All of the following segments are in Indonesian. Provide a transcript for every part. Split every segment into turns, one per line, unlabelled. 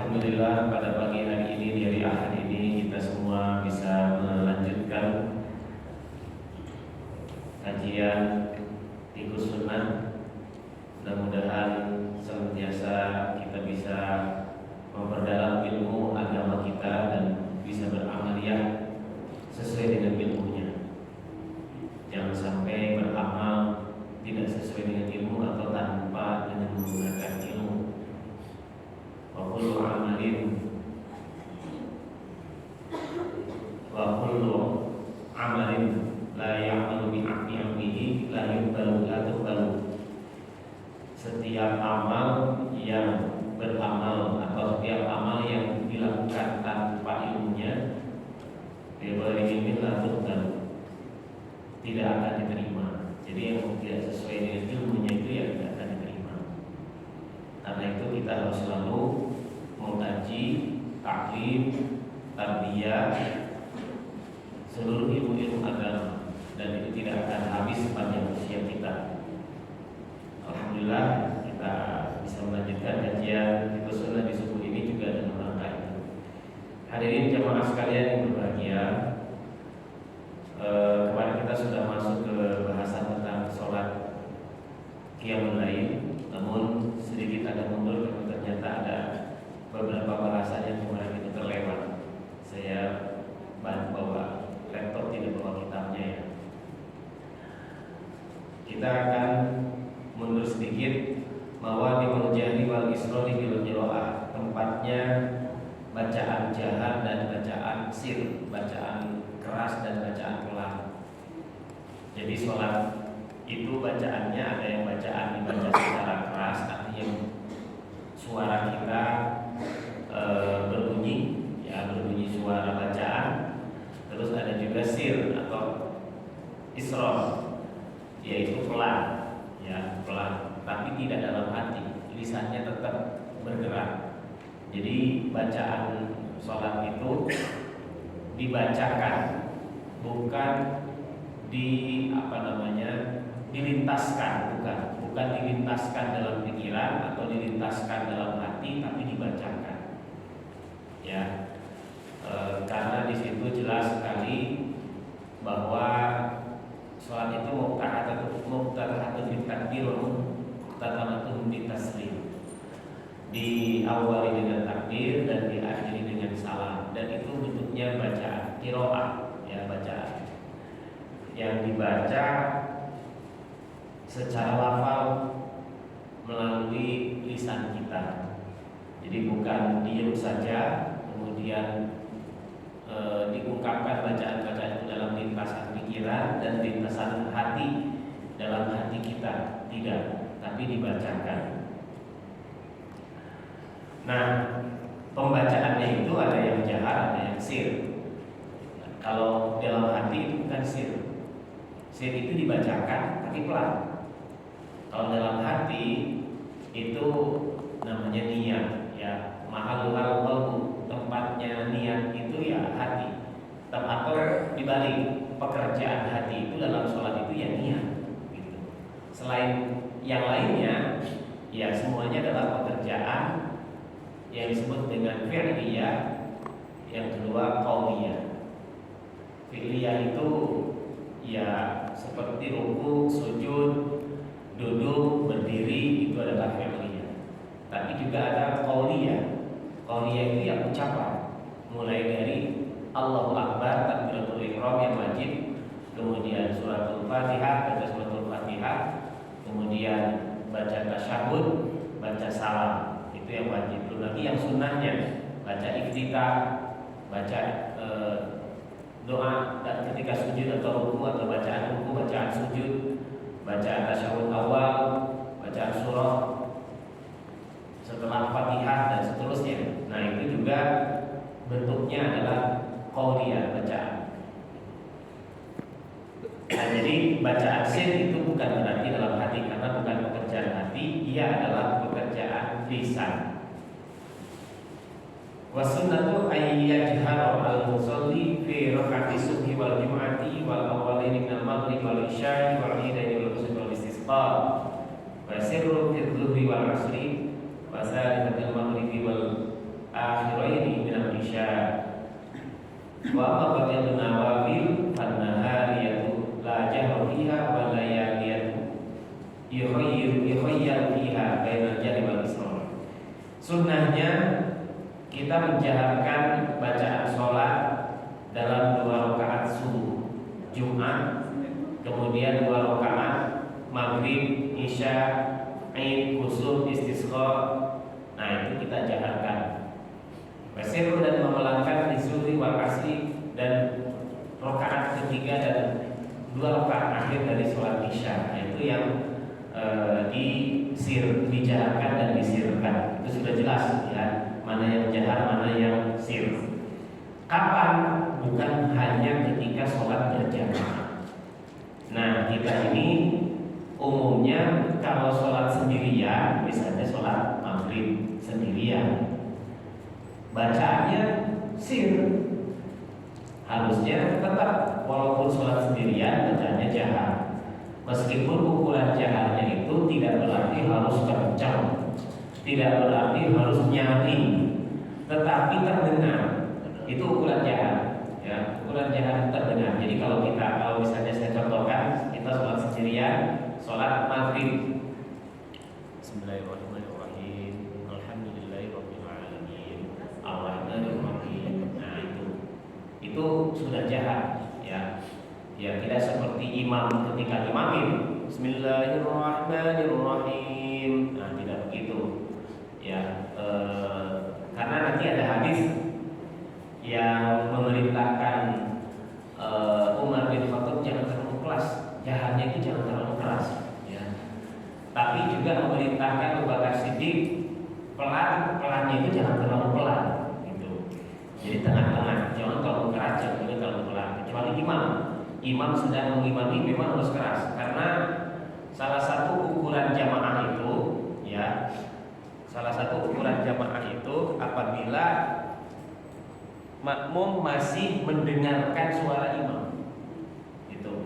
Alhamdulillah pada pagi hari ini, di hari Ahad ini, kita semua bisa melanjutkan kajian Fiqhus Sunnah. Mudah-mudahan senantiasa kita bisa memperdalam ilmu agama kita dan bisa beramaliyah sesuai dengan ilmunya. Jangan sampai beramal tidak sesuai dengan ilmu atau tanpa dengan menggunakan ilmu. Wa kullu amalin la ya'malu bi amrihi la yuqbalu la tuqbalu. Setiap amal yang beramal atau setiap amal yang dilakukan tanpa ilmunya ilmin la tuqbalu, tidak akan diterima. Jadi yang tidak sesuai dengan ilmunya itu yang tidak akan diterima. Karena itu kita harus selalu mengkaji, taklim, tarbiyah, seluruh ilmu-ilmu agama, dan itu tidak akan habis sepanjang usia kita. Alhamdulillah kita bisa melanjutkan kajian Fiqhus Sunnah di subuh ini juga dalam rangka itu. Hadirin jamaah sekalian yang berbahagia, kemarin kita sudah masuk ke bahasan tentang sholat qiyamul lail, namun sedikit agak mundur karena ternyata ada beberapa bahasan yang kemarin itu terlewat. Saya bawa laptop, tidak bawa kitabnya ya. Kita akan mundur sedikit bahwa di Al-Jahri wal Isrori bil Qiraah, tempatnya bacaan jahar dan bacaan sir, bacaan keras dan bacaan pelan. Jadi sholat itu bacaannya ada yang bacaan dibaca secara keras, artinya suara kita berbunyi, ya berbunyi suara bacaan. Terus ada juga sir atau isra, yaitu pelan, ya pelan, tapi tidak dalam hati, lisannya tetap bergerak. Jadi bacaan sholat itu dibacakan, bukan dilintaskan, bukan dilintaskan dalam pikiran atau dilintaskan dalam hati, tapi dibacakan. Ya. Karena di situ jelas sekali bahwa sholat itu muqtadahatun bitakbir, muqtadahatun bitaslim. Diawali dengan takbir dan diakhiri dengan salam, dan itu bentuknya bacaan qiraah, ya bacaan yang dibaca secara lafal melalui lisan kita. Jadi bukan diam saja kemudian diungkapkan bacaan-bacaan itu dalam lintasan pikiran dan lintasan hati dalam hati kita, tidak, tapi dibacakan. Nah, pembacaannya itu ada yang jahar, ada yang sir. Kalau dalam hati itu bukan sir. Sir itu dibacakan tapi pelan. Kalau dalam hati itu namanya niat, ya mahalul qalbu, tempatnya niat itu ya hati. Atau dibalik, pekerjaan hati itu dalam sholat itu ya niat gitu. Selain yang lainnya, ya semuanya adalah pekerjaan yang disebut dengan fi'liyah. Yang kedua qauliyah. Fi'liyah itu ya seperti ruku, sujud, duduk, berdiri, itu adalah fi'liyah. Tapi juga ada qauliyah. Qauliyah itu yang ucapan, mulai dari Allahu Akbar, takbiratul ihram yang wajib, kemudian suratul Fatihah, baca suratul Fatihah, kemudian baca tasyahud, baca salam, itu yang wajib. Belum lagi yang sunnahnya, baca iftitah, baca doa dan ketika sujud atau ruku, atau bacaan ruku, bacaan sujud, bacaan tasyahud awal, bacaan surah setelah Fatihah dan seterusnya. Nah itu juga bentuknya adalah qauliyah, bacaan. Nah, jadi bacaan sir itu bukan berarti dalam hati, karena bukan pekerjaan hati, ia adalah pekerjaan lisan. Wasunnatu ayyajhara al-musalli fi raka'ati subhi wal jum'ati wal awwalaini minal maghrib wal isya'i wal idaini wal fajr wal istisqa wa sirru fi dhuhri wal asri wa salihatil maghribi wal akhiraini min al-isya. Wa amma baqiyatun nawafil fannahariyatu la jahra fiha wa layaliyatu yukhayyar fiha bainal jahri wal israr. Sunnahnya kita menjaharkan bacaan sholat dalam 2 rakaat subuh Jumat, kemudian 2 rakaat maghrib, isya, id, kusuf, istisqa. Nah itu kita jaharkan. Wasirru dan memelangkan di zuhri wal asri dan rakaat ketiga dan 2 rakaat akhir dari sholat isya. Nah, itu yang dijaharkan dan disirkan. Itu sudah jelas ya, mana yang jahar, mana yang sir. Kapan? Bukan hanya ketika sholat berjamaah. Nah kita ini umumnya kalau sholat sendirian, misalnya sholat maghrib sendirian, bacaannya sir. Harusnya tetap walaupun sholat sendirian bacaannya jahar. Meskipun ukuran jaharnya itu tidak berarti harus kencang, tidak berarti harus nyaring, tetapi terdengar. Itu ukuran jahar. Ya, ukuran jahar terdengar. Jadi kalau misalnya saya contohkan, kita sholat sendirian, sholat maghrib, Bismillahirrahmanirrahim, Alhamdulillahirabbil alamin, Ar-Rahmanirrahim. Nah itu sudah jahar. Ya, ya tidak seperti imam ketika imamin, Bismillahirrahmanirrahim. Nah tidak begitu. Ya, karena nanti ada hadis yang memerintahkan Umar bin Khattab jangan terlalu keras, jahatnya itu jangan terlalu keras, ya. Tapi juga memerintahkan Abu Bakar Siddiq pelannya itu jangan terlalu pelan, gitu. Jadi tengah-tengah, jangan terlalu keras, jangan juga terlalu pelan. Kecuali imam sedang mengimami memang harus keras, karena salah satu ukuran jamaah itu, ya, apabila makmum masih mendengarkan suara imam,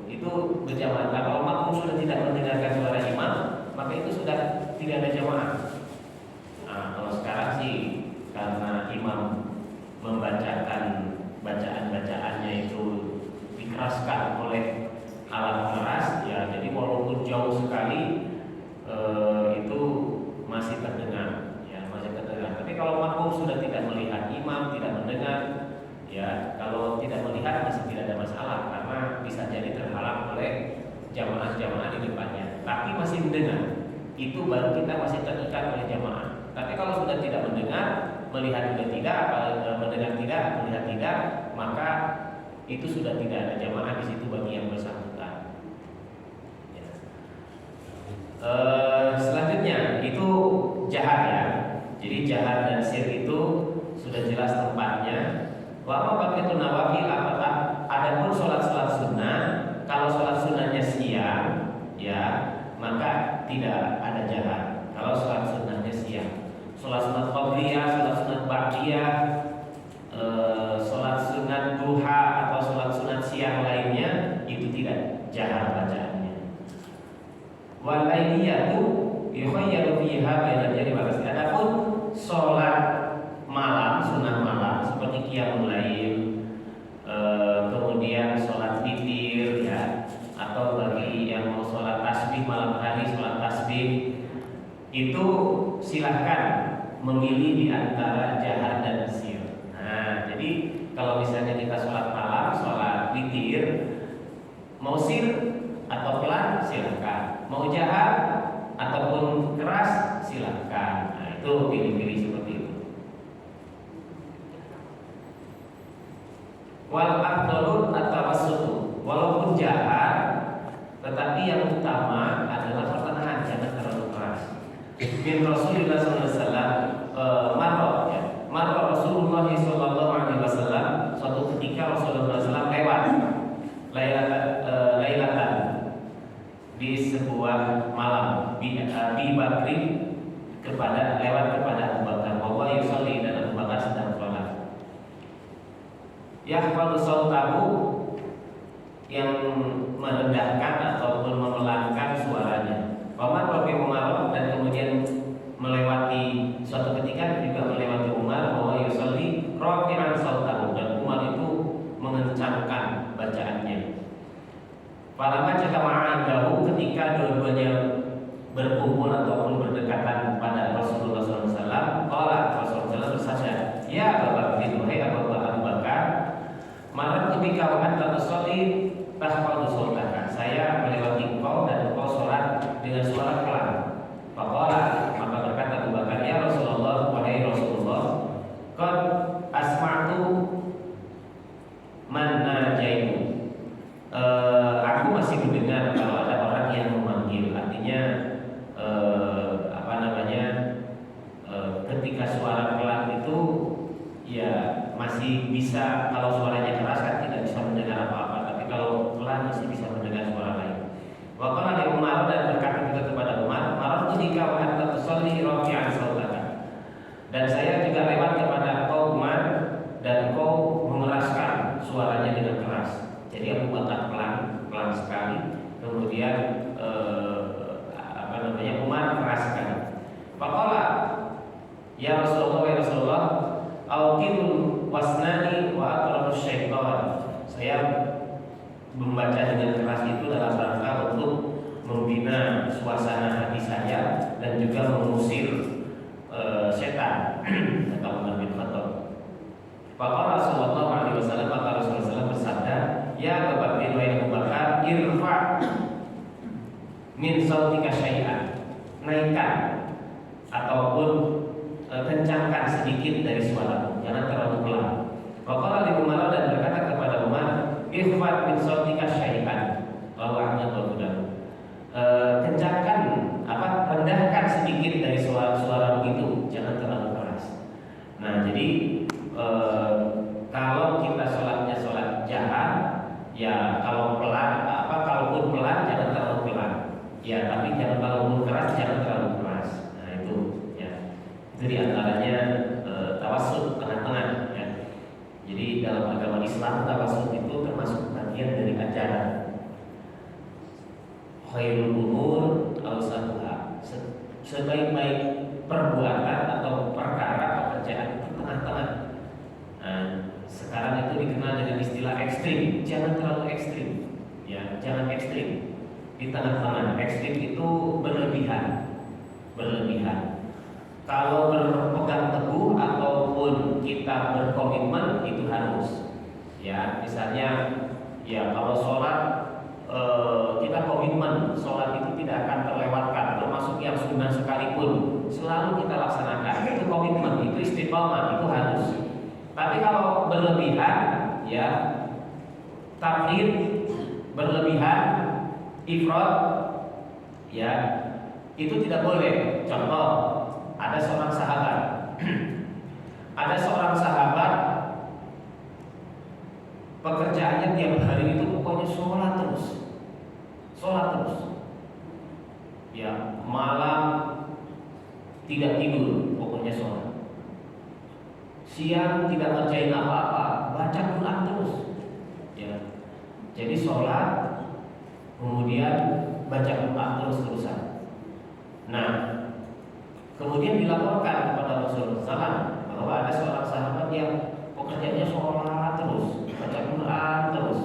itu berjamaah. Nah, kalau makmum sudah tidak mendengarkan suara imam, maka itu sudah tidak ada jamaah. Nah, kalau sekarang sih karena imam membacakan bacaan-bacaannya itu dikeraskan oleh alat keras, ya, jadi walaupun jauh sekali itu masih terdengar, ya, masih terdengar. Tapi kalau makmum sudah tidak melihat imam, tidak mendengar, ya, kalau tidak melihat masih tidak ada masalah karena bisa jadi terhalang oleh jamaah-jamaah di depannya. Tapi masih mendengar, itu baru kita masih terikat oleh jamaah. Tapi kalau sudah tidak mendengar, melihat juga tidak, mendengar tidak, melihat tidak, maka itu sudah tidak ada jamaah di situ bagi yang bersangkutan. Ya. Selanjutnya itu jahar, ya. Jadi jahar dan sir itu sudah jelas tempatnya. Wa ma baqiyatun nawafil, adapun sholat-sholat sunnah, kalau sholat sunnahnya siang, ya, maka tidak ada jahar. Kalau sholat sunnahnya siang, sholat sunat qabliyah, sholat sunat ba'diyah, sholat sunat duha atau sholat sunat siang lainnya, itu tidak jahar bacaannya. Wal lailiyatu yukhayyaru fiha bainal jahri wal israr. Adapun sholat malam, sunat malam seperti qiyamul lail, kemudian sholat witir, ya, atau bagi yang mau sholat tasbih malam hari, sholat tasbih, itu silahkan memilih di antara jahar dan sir. Nah, jadi kalau misalnya kita sholat malam, sholat witir, mau sir atau pelan silahkan, mau jahar ataupun keras silahkan. Nah, itu pilih-pilih seperti itu. Wal afdhalu at-tawassutu, walaupun jahar, tetapi yang utama adalah pertengahan, jangan terlalu keras. Bin Rasulullah SAW, marra Rasulullah SAW, suatu ketika Rasulullah SAW lewat lailatan di sebuah malam, bi Bakri lewat kepada Abu Bakar, bahwa yusolli, dan Abu Bakar sedang sholat. Yahfalu sautahu, yang merendahkan ataupun memelankan suaranya. Paman Rabi Umar, dan kemudian melewati suatu ketika juga melewati Umar, bahwa ketika dua-duanya berkumpul ataupun berdekatan pada Rasulullah SAW, Rasulullah bersabda, ya Abu Bakar, wahai Abu Bakar, malam ketika anda usolli tahfadhu sautaka, saya melewati engkau dan engkau sholat dengan suara pelan. Maka berkata Abu Bakar, ya Rasulullah, wahai Rasulullah, qad asma'tu man najaitu. Aku masih mendengar kalau ada orang yang memanggil, artinya ketika suara pelan itu ya masih bisa, kalau suaranya keras kan tidak bisa mendengar apa-apa, tapi kalau pelan masih bisa mendengar suara lain. Waqala li Umar, dan berkata juga kepada Umar, marartu bika wa anta tusalli rafi'an sautaka. Dan saya juga lewat kepada engkau Umar, dan engkau mengeraskan suaranya dengan keras. Jadi Abu Bakar pelan sekali, kemudian Umar keraskan. Faqala, ya Rasulullah, auqidul wasnani wa atrafus syaitan. Saya membaca dengan keras itu dalam rangka untuk membina suasana hati saya dan juga mengusir setan. Kata Umar bin Khattab. Faqala sallallahu alaihi wasallam, maka Rasulullah SAW bersabda, ya Abu Bakar, wahai Abu Bakar, irfa min sautika syai'an, naikkan ataupun kencangkan sedikit dari suaramu, jangan terlalu pelan. Faqala li Umar, dan berkata kepada Umar, irfa min sautika syai'an, Ahmad wa Bukhari. Kencangkan rendahkan sedikit dari suara-suaramu itu, jangan terlalu keras. Nah, jadi kalau kita sholatnya sholat jahar, ya kalau pelan, kalaupun pelan jangan terlalu pelan, ya tapi jangan terlalu keras, jangan terlalu keras. Nah itu, ya itu diantaranya tawassut, tengah-tengah. Ya. Jadi dalam agama Islam tawassut itu termasuk bagian dari ajaran. Khairul umur awsatuha, sebaik-baik perbuatan atau perkara pekerjaan itu tengah-tengah. Nah, sekarang itu dikenal dengan istilah ekstrim. Jangan terlalu ekstrim, ya, jangan ekstrim. Di tengah-tengah. Ekstrim itu berlebihan. Kalau berpegang teguh ataupun kita berkomitmen itu harus, ya. Misalnya, ya kalau sholat kita komitmen sholat itu tidak akan terlewatkan, termasuk yang sunnah sekalipun selalu kita laksanakan. Itu komitmen, itu istiqomah, itu harus. Tapi kalau berlebihan, ya, takdir berlebihan, ifrat, ya, itu tidak boleh. Contoh, ada seorang sahabat, pekerjaannya tiap hari itu pokoknya sholat terus, ya, malam tidak tidur, pokoknya sholat. Siang tidak ngerjain apa-apa, baca Quran terus, ya. Jadi sholat, kemudian baca Quran terus-terusan. Nah, kemudian dilaporkan kepada Rasulullah SAW bahwa ada seorang sahabat yang pekerjaannya sholat terus, baca Quran terus,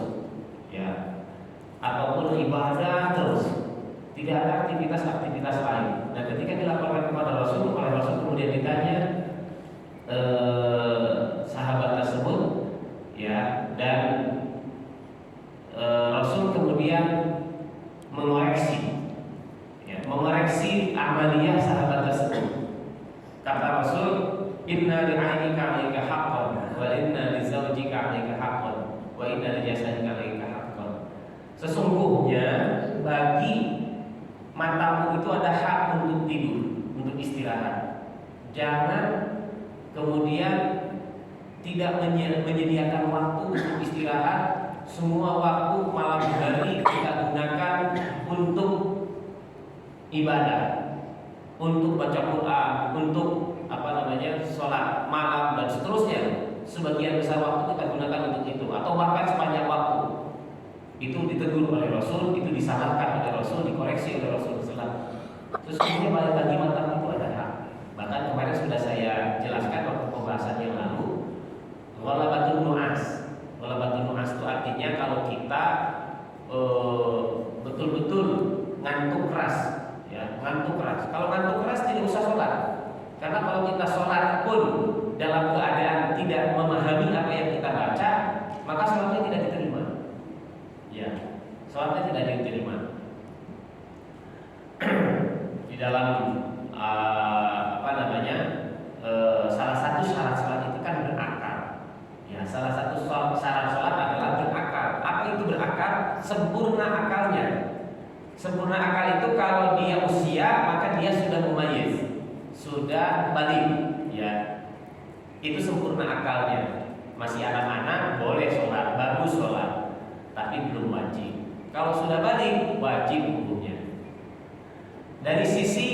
ya, ataupun ibadah terus, tidak ada aktivitas lain. Nah, ketika dilaporkan kepada Rasul, oleh Rasul kemudian ditanya sahabat tersebut, ya, dan Rasul kemudian mengoreksi amaliyah sahabat tersebut. Kata Rasul, inna li'ainika 'alaika haqqan, wa inna li zawjika 'alaika haqqan, wa inna li jasadika 'alaika haqqan. Sesungguhnya bagi matamu itu ada hak untuk tidur, untuk istirahat. Jangan kemudian tidak menyediakan waktu untuk istirahat. Semua waktu malam hari kita gunakan untuk ibadah, untuk baca Quran, untuk sholat malam dan seterusnya. Sebagian besar waktu kita gunakan untuk itu, atau bahkan sepanjang waktu. Itu ditegur oleh Rasul, itu disalahkan oleh Rasul, dikoreksi oleh Rasul SAW. Terus kemudian bagi mata itu ada hak. Bahkan kemarin sudah saya jelaskan waktu pembahasan yang lalu. Walabatun nu'as itu artinya kalau kita betul-betul Kalau ngantuk keras tidak usah sholat. Karena kalau kita sholat pun dalam keadaan tidak memahami apa yang kita baca, maka sholatnya tidak diterima. Ya, sholatnya tidak diterima. Di dalam salah satu syarat sholat itu kan berakal. Ya, salah satu syarat sholat adalah berakal. Apa itu berakal? Sempurna akalnya. Sempurna akal itu kalau dia usia maka dia sudah mumayyiz, sudah balik, ya. Itu sempurna akalnya. Masih anak-anak boleh sholat, bagus sholat, tapi belum wajib. Kalau sudah balik, wajib hukumnya. Dari sisi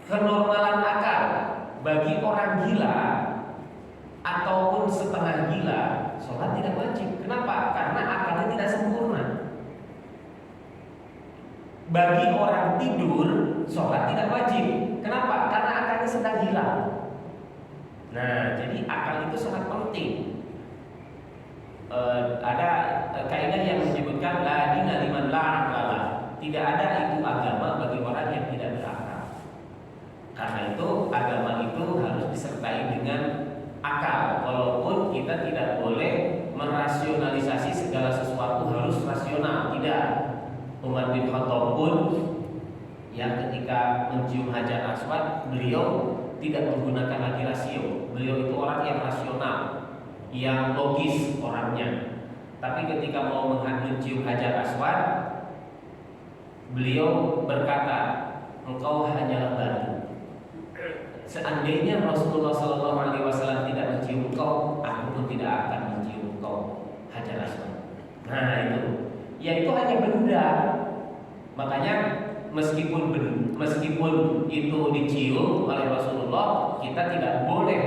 kenormalan akal, bagi orang gila ataupun setengah gila, sholat tidak wajib. Kenapa? Karena akalnya tidak sempurna. Bagi orang tidur, sholat tidak wajib. Kenapa? Karena akalnya sedang hilang. Nah, jadi akal itu sangat penting. Ada kaidah yang menyebutkan la dina liman la aqla. Tidak ada itu agama bagi orang yang tidak berakal. Karena itu agama itu harus disertai dengan akal. Walaupun kita tidak boleh merasionalisasi segala sesuatu harus rasional, tidak. Umar bin Khattab pun yang ketika mencium Hajar Aswad, beliau tidak menggunakan lagi rasio. Beliau itu orang yang rasional, yang logis orangnya. Tapi ketika mau mencium Hajar Aswad, beliau berkata, engkau hanyalah batu. Seandainya Rasulullah SAW tidak mencium engkau, aku pun tidak akan mencium engkau, Hajar Aswad. Nah itu, ya itu hanya benda. Makanya meskipun itu dicium oleh Rasulullah, kita tidak boleh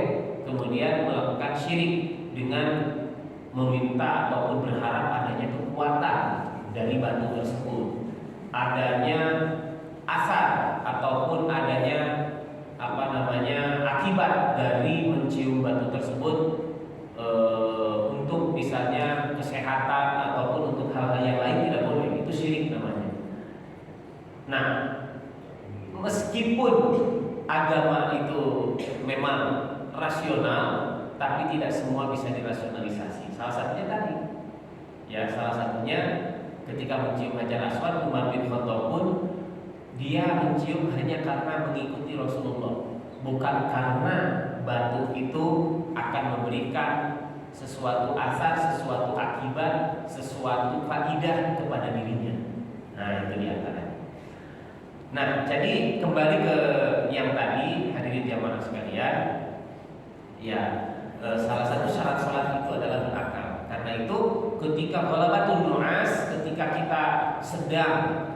kemudian melakukan syirik dengan meminta ataupun berharap adanya kekuatan dari batu tersebut, adanya asar ataupun adanya akibat dari mencium batu tersebut untuk misalnya kesehatan ataupun untuk hal-hal yang lain, tidak boleh. Itu syirik namanya. Nah, meskipun agama itu memang rasional, tapi tidak semua bisa dirasionalisasi. Salah satunya tadi, ya salah satunya ketika mencium Hajar Aswad, Umar bin Khattab pun dia mencium hanya karena mengikuti Rasulullah, bukan karena batu itu akan memberikan sesuatu asar, sesuatu akibat, sesuatu faidah kepada dirinya. Nah itu diantaranya. Nah jadi kembali ke yang tadi, hadirin jamaah sekalian, ya salah satu syarat sholat itu adalah berakal. Karena itu ketika ghalabatun nu'as, ketika kita sedang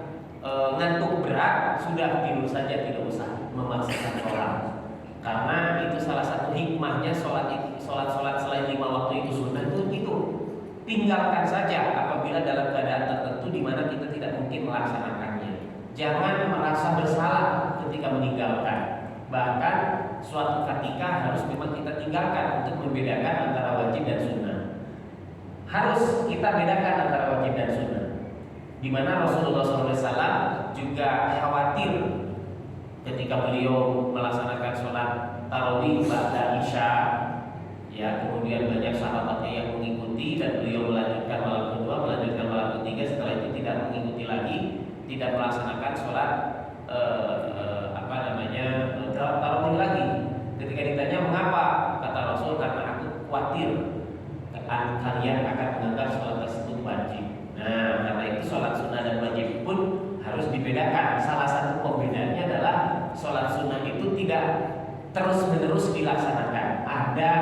ngantuk berat, sudah tidur saja, tidak usah memaksakan sholat. Karena itu salah satu hikmahnya sholat selain 5 waktu itu sunnah itu tinggalkan saja apabila dalam keadaan tertentu di mana kita tidak mungkin melaksanakannya. Jangan merasa bersalah ketika meninggalkan. Bahkan suatu ketika harus memang kita tinggalkan untuk membedakan antara wajib dan sunnah. Harus kita bedakan antara wajib dan sunnah. Di mana Rasulullah SAW juga khawatir ketika beliau melaksanakan sholat tarawih ba'da isya, ya kemudian banyak sahabatnya yang mengikuti dan beliau melanjutkan malam kedua, melanjutkan malam ketiga, setelah itu tidak mengikuti lagi, tidak melaksanakan sholat tarawih lagi. Ketika ditanya mengapa, kata Rasul, karena aku khawatir kalian akan menganggap sholat tersebut wajib. Nah, karena itu sholat sunnah dan wajib pun harus dibedakan. Salah satu pembedanya adalah sholat sunnah itu tidak terus-menerus dilaksanakan, ada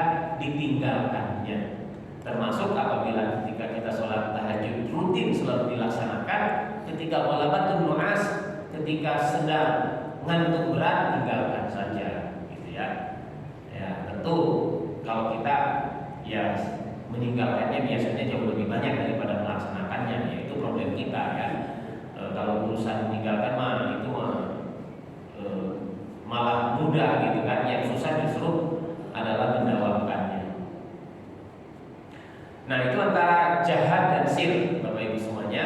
ditinggalkannya. Termasuk apabila ketika kita sholat tahajud rutin selalu dilaksanakan, ketika ghalabatun nu'as, ketika sedang ngantuk berat, tinggalkan saja, gitu ya. Ya, tentu kalau kita ya meninggalkannya biasanya jauh lebih banyak daripada melaksanakannya, yaitu problem kita kan. Kalau urusan meninggalkan itu malah mudah gitu kan, yang susah justru adalah mendawamkannya. Nah itu antara jahad dan sir, Bapak Ibu semuanya.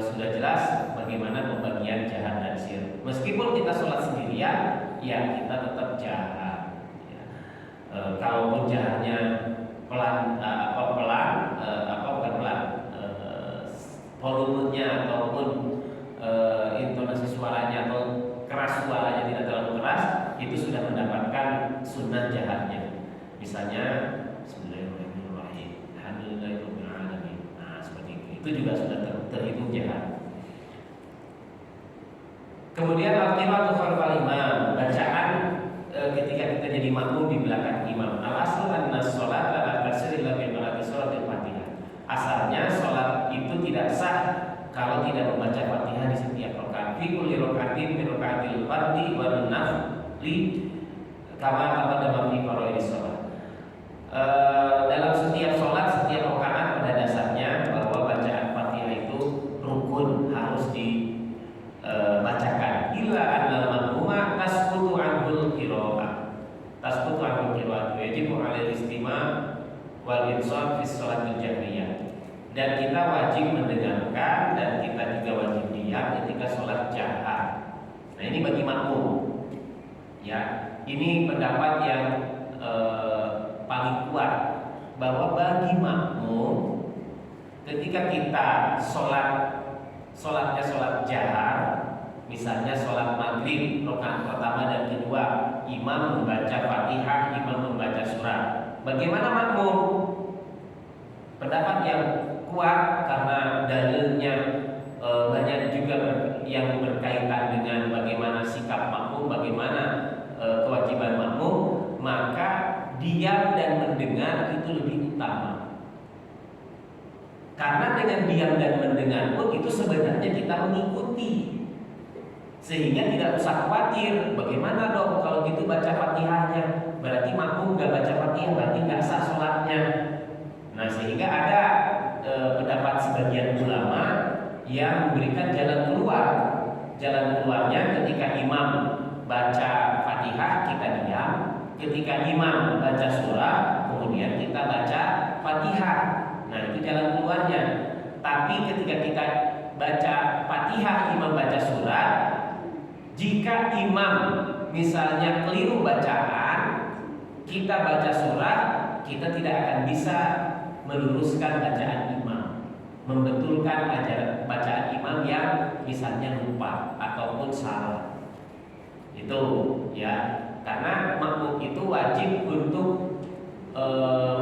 sudah jelas bagaimana pembagian jahat dan sir. Meskipun kita sholat sendirian, ya kita tetap jahat. Ya. Kalaupun jahatnya pelan, bukan pelan, volumenya ataupun intonasi suaranya atau keras suaranya tidak terlalu keras, itu sudah mendapatkan sunnah jahatnya. Misalnya Bismillahirrahmanirrahim, Alhamdulillahirabbil alamin. Nah, seperti itu juga sudah terhitung jahat. Kemudian al-qiraatu khalfal imam, bacaan ketika kita jadi makmum di belakang imam. Al-aslu anna shalat la tasih illa bi qira'ati shalatil Fatihah. Asalnya salat itu tidak sah kalau tidak membaca Fatihah di setiap rakaat. Fi kulli raka'atin min raka'atil fardhi wan nafli kama taqaddama fi faraidis shalat. Dalam setiap sholat, setiap rakaat pada dasarnya bahwa bacaan Fatihah itu rukun, harus dibacakan. Illa annal ma'muma tasqutu anhul qira'ah. Tasqutu anhul qira'ah yajibu 'alal istima' wal insaf fi sholatil jahriyah. Dan kita wajib mendengarkan dan kita juga wajib diam ketika sholat jahat. Nah, ini bagi makmum. Ya, ini pendapat yang paling kuat, bahwa bagi makmum ketika kita sholatnya sholat jahar, misalnya sholat maghrib rakaat pertama dan kedua, imam membaca Fatihah, imam membaca surah. Bagaimana makmum? Pendapat yang kuat karena dalilnya banyak juga yang berkaitan dengan bagaimana sikap makmum, bagaimana kewajiban makmum, maka diam dan mendengar itu lebih utama. Karena dengan diam dan mendengar pun itu sebenarnya kita mengikuti, sehingga tidak usah khawatir bagaimana dong kalau gitu baca Fatihahnya, berarti makmum gak baca Fatihah, berarti gak sah sholatnya. Nah, sehingga ada pendapat sebagian ulama yang memberikan jalan keluar. Jalan keluarnya ketika imam baca Fatihah kita diam, ketika imam baca surah kemudian kita baca Fatihah. Nah, itu jalan keluarnya. Tapi ketika kita baca Fatihah, imam baca surah, jika imam misalnya keliru bacaan, kita baca surah, kita tidak akan bisa meluruskan bacaan imam, membetulkan bacaan imam yang misalnya lupa ataupun salah. Itu ya, karena makmum itu wajib untuk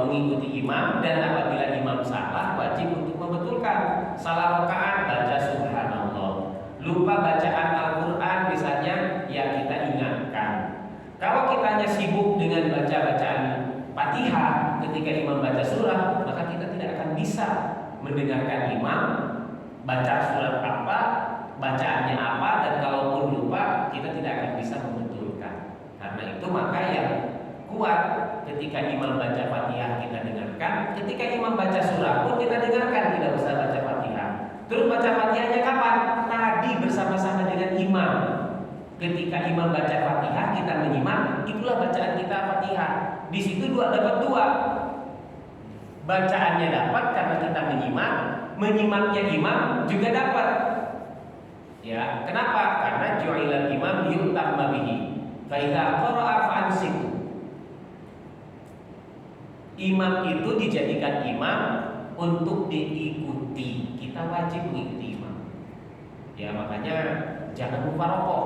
mengikuti imam, dan apabila imam salah wajib untuk membetulkan. Salah rakaat baca subhanallah, lupa bacaan Al-Quran misalnya, ya kita ingatkan. Kalau kita hanya sibuk dengan bacaan Fatihah ketika imam baca surah, maka kita tidak akan bisa mendengarkan imam baca surat apa, bacaannya apa, dan kalaupun lupa kita tidak akan bisa membetulkan. Karena itu maka yang kuat, ketika imam baca Fatihah kita dengarkan, ketika imam baca surah pun kita dengarkan, tidak usah baca Fatihah. Terus baca Fatihahnya kapan? Tadi bersama-sama dengan imam. Ketika imam baca Fatihah kita menyimak, itulah bacaan kita Fatihah. Di situ dapat dua. Bacaannya dapat karena kita menyimak, menyimaknya imam juga dapat. Ya, kenapa? Karena ju'ilal imam liyutamma bihi. Fa idza qara'a fa'ansitu. Imam itu dijadikan imam untuk diikuti. Kita wajib mengikuti imam. Ya, makanya jangan mufaroqah.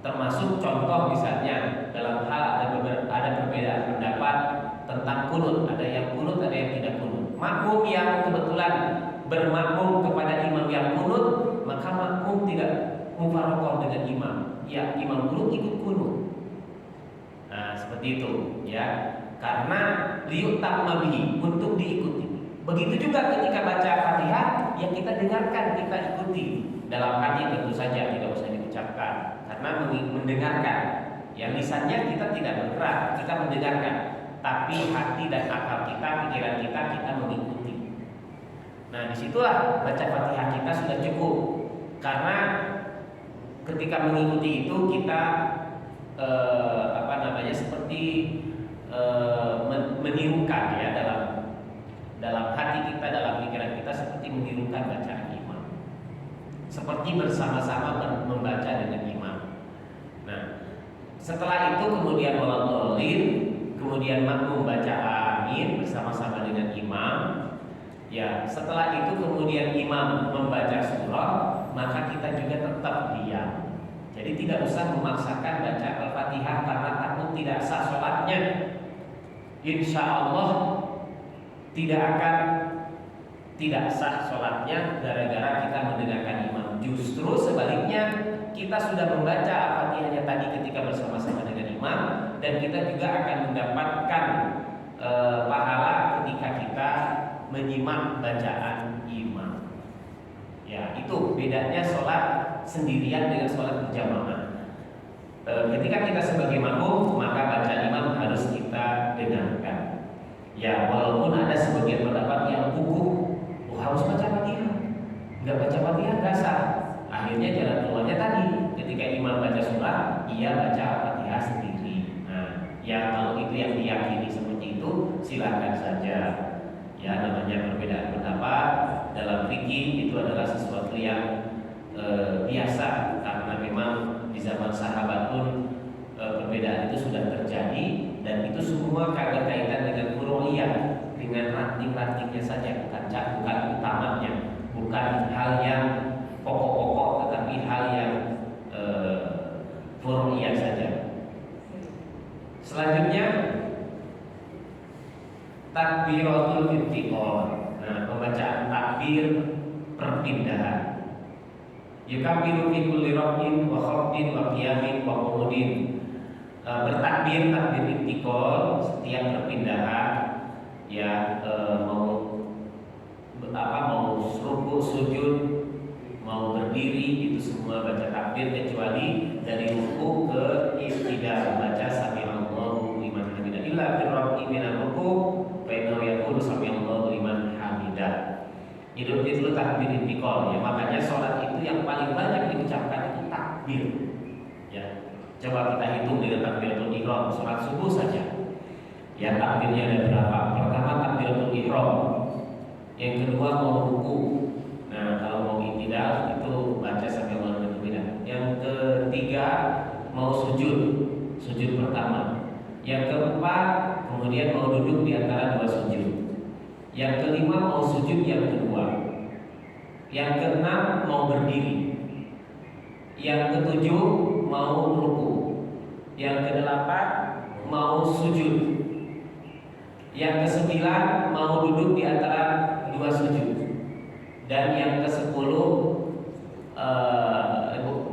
Termasuk contoh misalnya dalam hal ada perbedaan pendapat tentang kunut, ada yang kunut, ada yang tidak kunut. Makmum yang kebetulan bermakmum kepada imam yang kunut, maka makmum tidak mufaroqah dengan imam. Ya, imam kunut ikut kunut. Nah, seperti itu ya. Karena liyutamma bihi, untuk diikuti. Begitu juga ketika baca Fatihah, yang kita dengarkan, kita ikuti. Dalam hati tentu saja, tidak usah diucapkan, karena mendengarkan. Yang lisannya kita tidak bergerak, kita mendengarkan, tapi hati dan akal kita, pikiran kita mengikuti. Nah, disitulah baca Fatihah kita sudah cukup. Karena ketika mengikuti itu kita seperti menirukan ya dalam hati kita, dalam pikiran kita seperti menirukan bacaan imam, seperti bersama-sama membaca dengan imam. Nah, setelah itu kemudian waladhdallin, kemudian makmum baca amin bersama-sama dengan imam. Ya, setelah itu kemudian imam membaca surah, maka kita juga tetap diam. Jadi tidak usah memaksakan baca Al-Fatihah karena takut tidak sah sholatnya. Insya Allah tidak sah sholatnya gara-gara kita mendengarkan imam. Justru sebaliknya, kita sudah membaca Al-Fatihahnya tadi ketika bersama-sama dengan imam, dan kita juga akan mendapatkan pahala ketika kita menyimak bacaan imam. Ya, itu bedanya sholat sendirian dengan sholat berjamaah. Ketika kita sebagai makmum, maka bacaan imam harus kita dengarkan. Ya, walaupun ada sebagian pendapat yang kukuh, harus baca Fatihah. Nggak baca Fatihah nggak sah. Akhirnya jalan keluarnya tadi, ketika imam baca surah, ia baca Fatihah sendiri. Nah, ya kalau itu yang diyakini seperti itu, silakan saja. Ya, namanya perbedaan pendapat dalam fikih itu adalah sesuatu yang biasa, karena memang di zaman sahabat pun perbedaan itu sudah terjadi, dan itu semua kaitan dengan furu'iyah, dengan ranting-rantingnya saja, bukan utamanya, bukan hal yang pokok-pokok, tetapi hal yang furu'iyah saja. Selanjutnya takbiratul intiqal. Nah, pembacaan takbir perpindahan. Yukabbiru fi kulli raf'in wa khafdin wa qiyamin wa qu'udin. Bertakbir takbir intiqal setiap perpindahan, ya, mau ruku, sujud, mau berdiri, itu semua baca takbir kecuali dari ruku ke iftidal, baca sami'allahu liman hamidah. Illa fil raf'i minal ruku fa innahu yaqulu sami'allahu liman hamidah. Itu takbir intiqal, ya. Makanya sholat itu yang paling banyak diucapkan itu takbir. Ya. Coba kita hitung dengan takbiratul ihram sholat subuh saja. Ya, takbirnya ada berapa? Pertama takbiratul ihram. Yang kedua mau ruku. Nah, kalau mau iktidal itu baca sami'allahu liman hamidah. Yang ketiga mau sujud pertama. Yang keempat kemudian mau duduk di antara dua sujud. Yang kelima mau sujud yang kedua. Yang keenam mau berdiri. Yang ketujuh mau ruku. Yang kedelapan mau sujud. Yang kesembilan mau duduk di antara dua sujud. Dan yang kesepuluh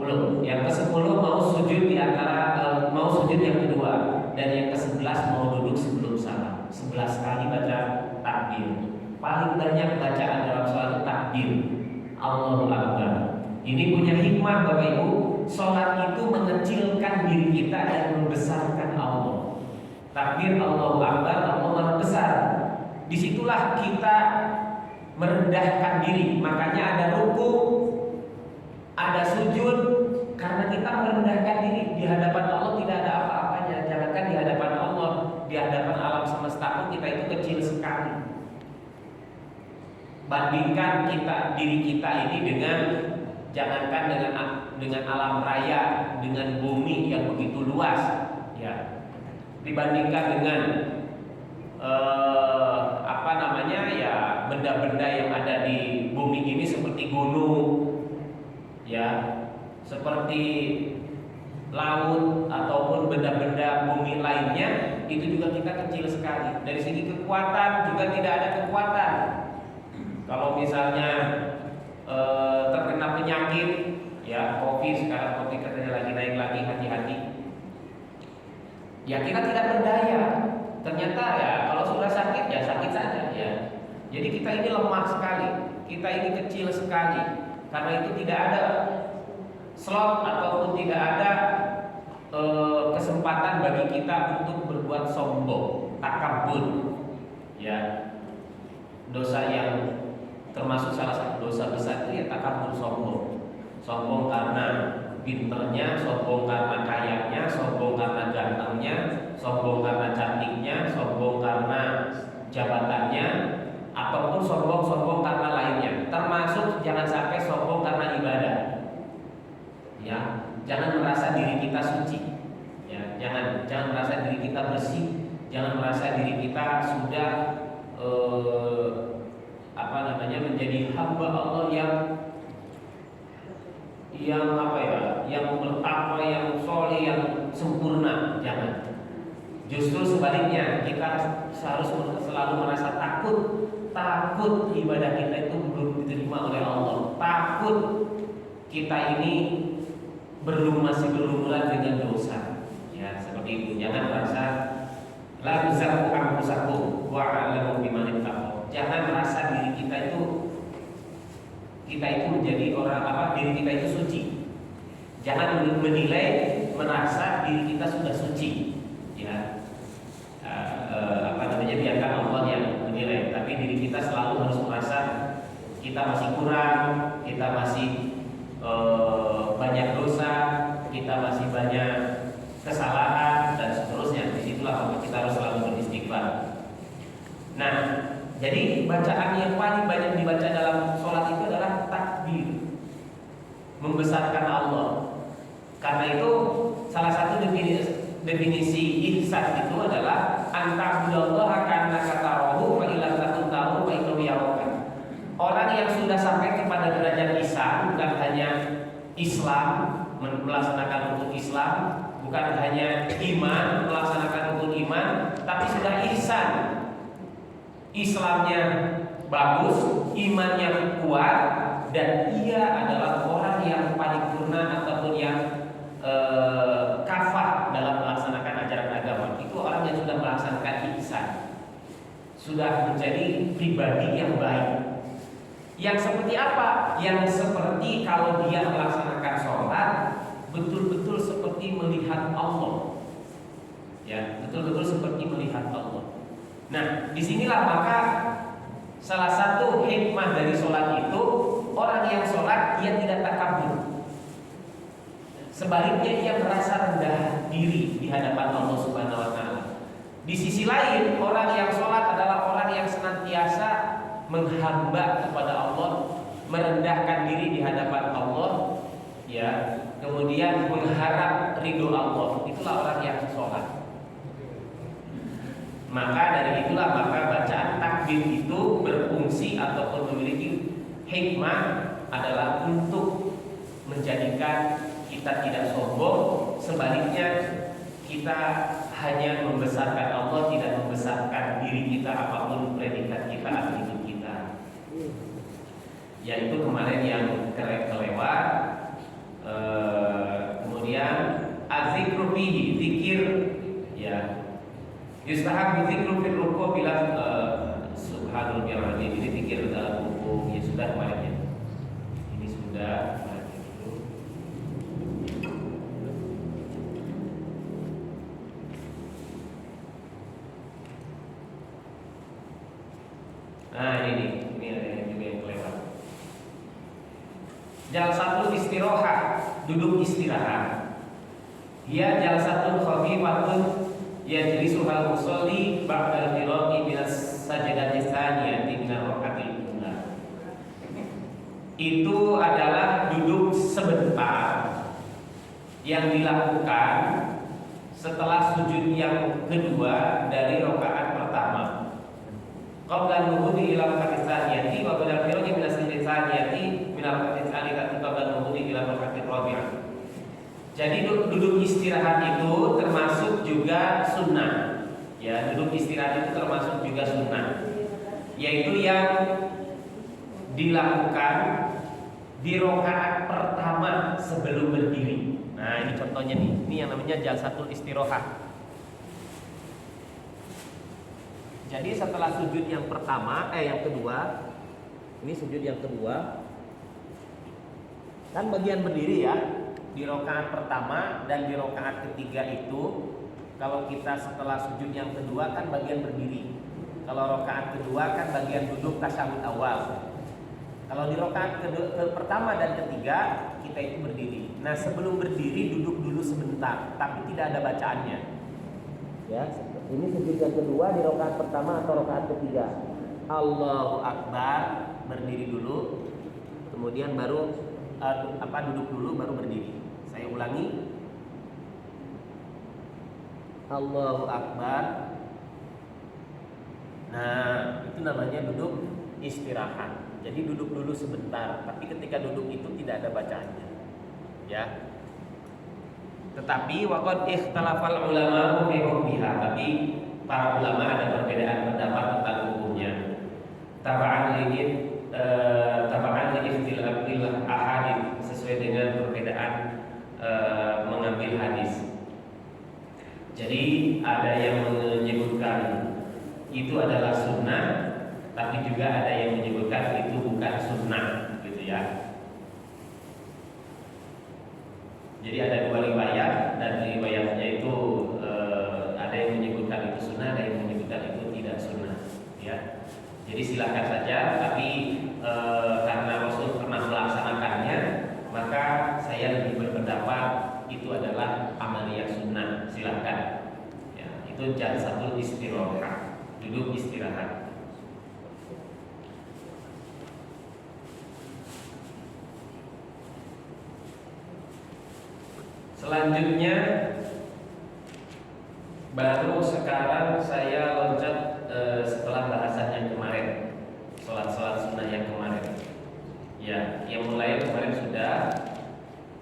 belum. Yang kesepuluh mau sujud di antara mau sujud yang kedua. Dan yang ke-11 mau duduk sebelum salam. 11 kali baca takbir. Paling banyak bacaan dalam sholat takbir, Allahu Akbar. Ini punya hikmah Bapak Ibu. Sholat itu mengecilkan diri kita dan membesarkan Allah. Takbir Allahu Akbar, Allah Maha Besar. Disitulah kita merendahkan diri. Makanya ada ruku, ada sujud, karena kita merendahkan diri di hadapan Allah. Tidak ada apa-apanya. Jangankan di hadapan Allah, di hadapan alam semesta pun kita itu kecil sekali. Bandingkan diri kita ini dengan, jangankan dengan alam raya, dengan bumi yang begitu luas, ya. Dibandingkan dengan ya, benda-benda yang ada di bumi ini seperti gunung, ya, seperti laut ataupun benda-benda bumi lainnya, itu juga kita kecil sekali. Dari segi kekuatan juga tidak ada kekuatan. Kalau misalnya terkena penyakit, ya, COVID, sekarang COVID katanya lagi naik lagi, hati-hati. Ya, kita tidak berdaya. Ternyata ya kalau sudah sakit ya sakit saja, ya. Jadi kita ini lemah sekali, kita ini kecil sekali. Karena itu tidak ada slot ataupun tidak ada kesempatan bagi kita untuk berbuat sombong, takabur, ya. Dosa yang termasuk salah satu dosa besar itu ya takabur, sombong karena pinternya, sombong karena kayanya, sombong karena gantengnya, sombong karena cantiknya, sombong karena jabatannya, ataupun sombong-sombong karena lainnya. Termasuk jangan sampai sombong karena ibadah. Ya, jangan merasa diri kita suci. Ya, jangan merasa diri kita bersih, jangan merasa diri kita sudah menjadi hamba Allah yang bertakwa, yang soleh, yang sempurna. Jangan. Justru sebaliknya, kita harus selalu merasa takut ibadah kita itu belum diterima oleh Allah. Takut kita ini masih berlumuran dengan dosa. Ya, seperti itu. Jangan merasa la tuzakku anfusakum wa a'lamu biman ittaqwa. Jangan merasa diri kita itu menjadi orang diri kita itu suci. Jangan menilai merasa diri kita sudah suci. Ya. Biarkan Allah yang menilai, tapi diri kita selalu harus merasa kita masih kurang, kita masih banyak dosa, kita masih banyak kesalahan dan seterusnya. Disitulah kita harus selalu beristighfar. Nah, jadi bacaan yang paling banyak dibaca dalam sholat itu adalah takbir, membesarkan Allah. Karena itu salah satu definisi ihsan itu adalah anta'budallaha ka'annaka tarahu fa illam takun tarahu fa innahu yaraka. Orang yang sudah sampai kepada derajat ihsan bukan hanya Islam, melaksanakan rukun Islam, bukan hanya iman, melaksanakan rukun iman, tapi sudah ihsan. Islamnya bagus, imannya kuat, dan ia adalah orang yang paripurna ataupun yang kafah dalam melaksanakan ajaran agama. Itu orang yang sudah melaksanakan ihsan, sudah menjadi pribadi yang baik. Yang seperti apa? Yang seperti kalau dia melaksanakan sholat betul-betul seperti melihat Allah. Ya, betul-betul seperti melihat Allah. Nah, disinilah maka salah satu hikmah dari sholat itu, orang yang sholat dia tidak takabur. Sebaliknya ia merasa rendah diri di hadapan Allah Subhanahu wa taala. Di sisi lain, orang yang sholat adalah orang yang senantiasa menghamba kepada Allah, merendahkan diri di hadapan Allah, ya, kemudian mengharap ridho Allah. Itulah orang yang sholat. Maka dari itulah bacaan takbir itu berfungsi ataupun memiliki hikmah adalah untuk menjadikan kita tidak sombong, sebaliknya kita hanya membesarkan Allah, tidak membesarkan diri kita apapun predikat kita atau hidup kita. Yaitu kemarin yang kelewat. Kemudian azikru fihi, zikir, ya. Yustahab zikru fil ruku' bila subhanallah bihamdihi. Ini zikir dalam ruku', ya sudah kemarin ya. Ini sudah. Nah ini ada yang juga yang kelewat. Jalsatul istirahat, duduk istirahat. Dia jalsatul khafifatun yajlisuhal musolli ba'dal firaqi minas sajdati tsaniyati minal raka'atil ula. Itu adalah duduk sebentar yang dilakukan setelah sujud yang kedua dari rakaat pertama. Qabla nuhudi ila raka'atis tsaniyati wa ba'da firaqi minas sajdati tsaniyati minal raka'atis tsaniyati qabla nuhudi ila raka'atir rabi'ah. Jadi duduk istirahat itu termasuk juga sunnah. Ya, duduk istirahat itu termasuk juga sunnah, yaitu yang dilakukan di rakaat pertama sebelum berdiri. Nah, ini contohnya nih. Ini yang namanya jalsatul istirahat. Jadi setelah sujud yang pertama, yang kedua, ini sujud yang kedua, kan bagian berdiri ya. Di rakaat pertama dan di rakaat ketiga itu, kalau kita setelah sujud yang kedua kan bagian berdiri. Kalau rakaat kedua kan bagian duduk tasyahud awal. Kalau di rakaat pertama dan ketiga kita itu berdiri. Nah, sebelum berdiri duduk dulu sebentar, tapi tidak ada bacaannya. Ya, ini sujud yang kedua di rakaat pertama atau rakaat ketiga. Allahu Akbar, berdiri dulu, kemudian baru duduk dulu baru berdiri. Saya ulangi. Allahu Akbar. Nah, itu namanya duduk istirahat. Jadi duduk dulu sebentar, tapi ketika duduk itu tidak ada bacaannya. Ya. Tetapi waqad ikhtalafal ulama fi hukmiha, tapi para ulama ada perbedaan pendapat tentang hukumnya. Taba'an li ikhtilafil ahadits, sesuai dengan perbedaan mengambil hadis. Jadi ada yang menyebutkan itu adalah sunnah, tapi juga ada yang menyebutkan itu bukan sunnah, gitu ya. Jadi ada dua riwayat, dan riwayatnya itu ada yang menyebutkan itu sunnah, ada yang menyebutkan itu tidak sunnah, ya. Jadi silakan saja, tapi karena Rasul pernah melaksanakannya, maka saya lebih berpendapat itu adalah amaliyah sunnah. Silakan, ya, itu jalsatul istirahat, duduk istirahat. Selanjutnya, baru sekarang saya loncat setelah bahasan yang kemarin, sholat-sholat sunnah yang kemarin. Ya, yang mulai kemarin sudah.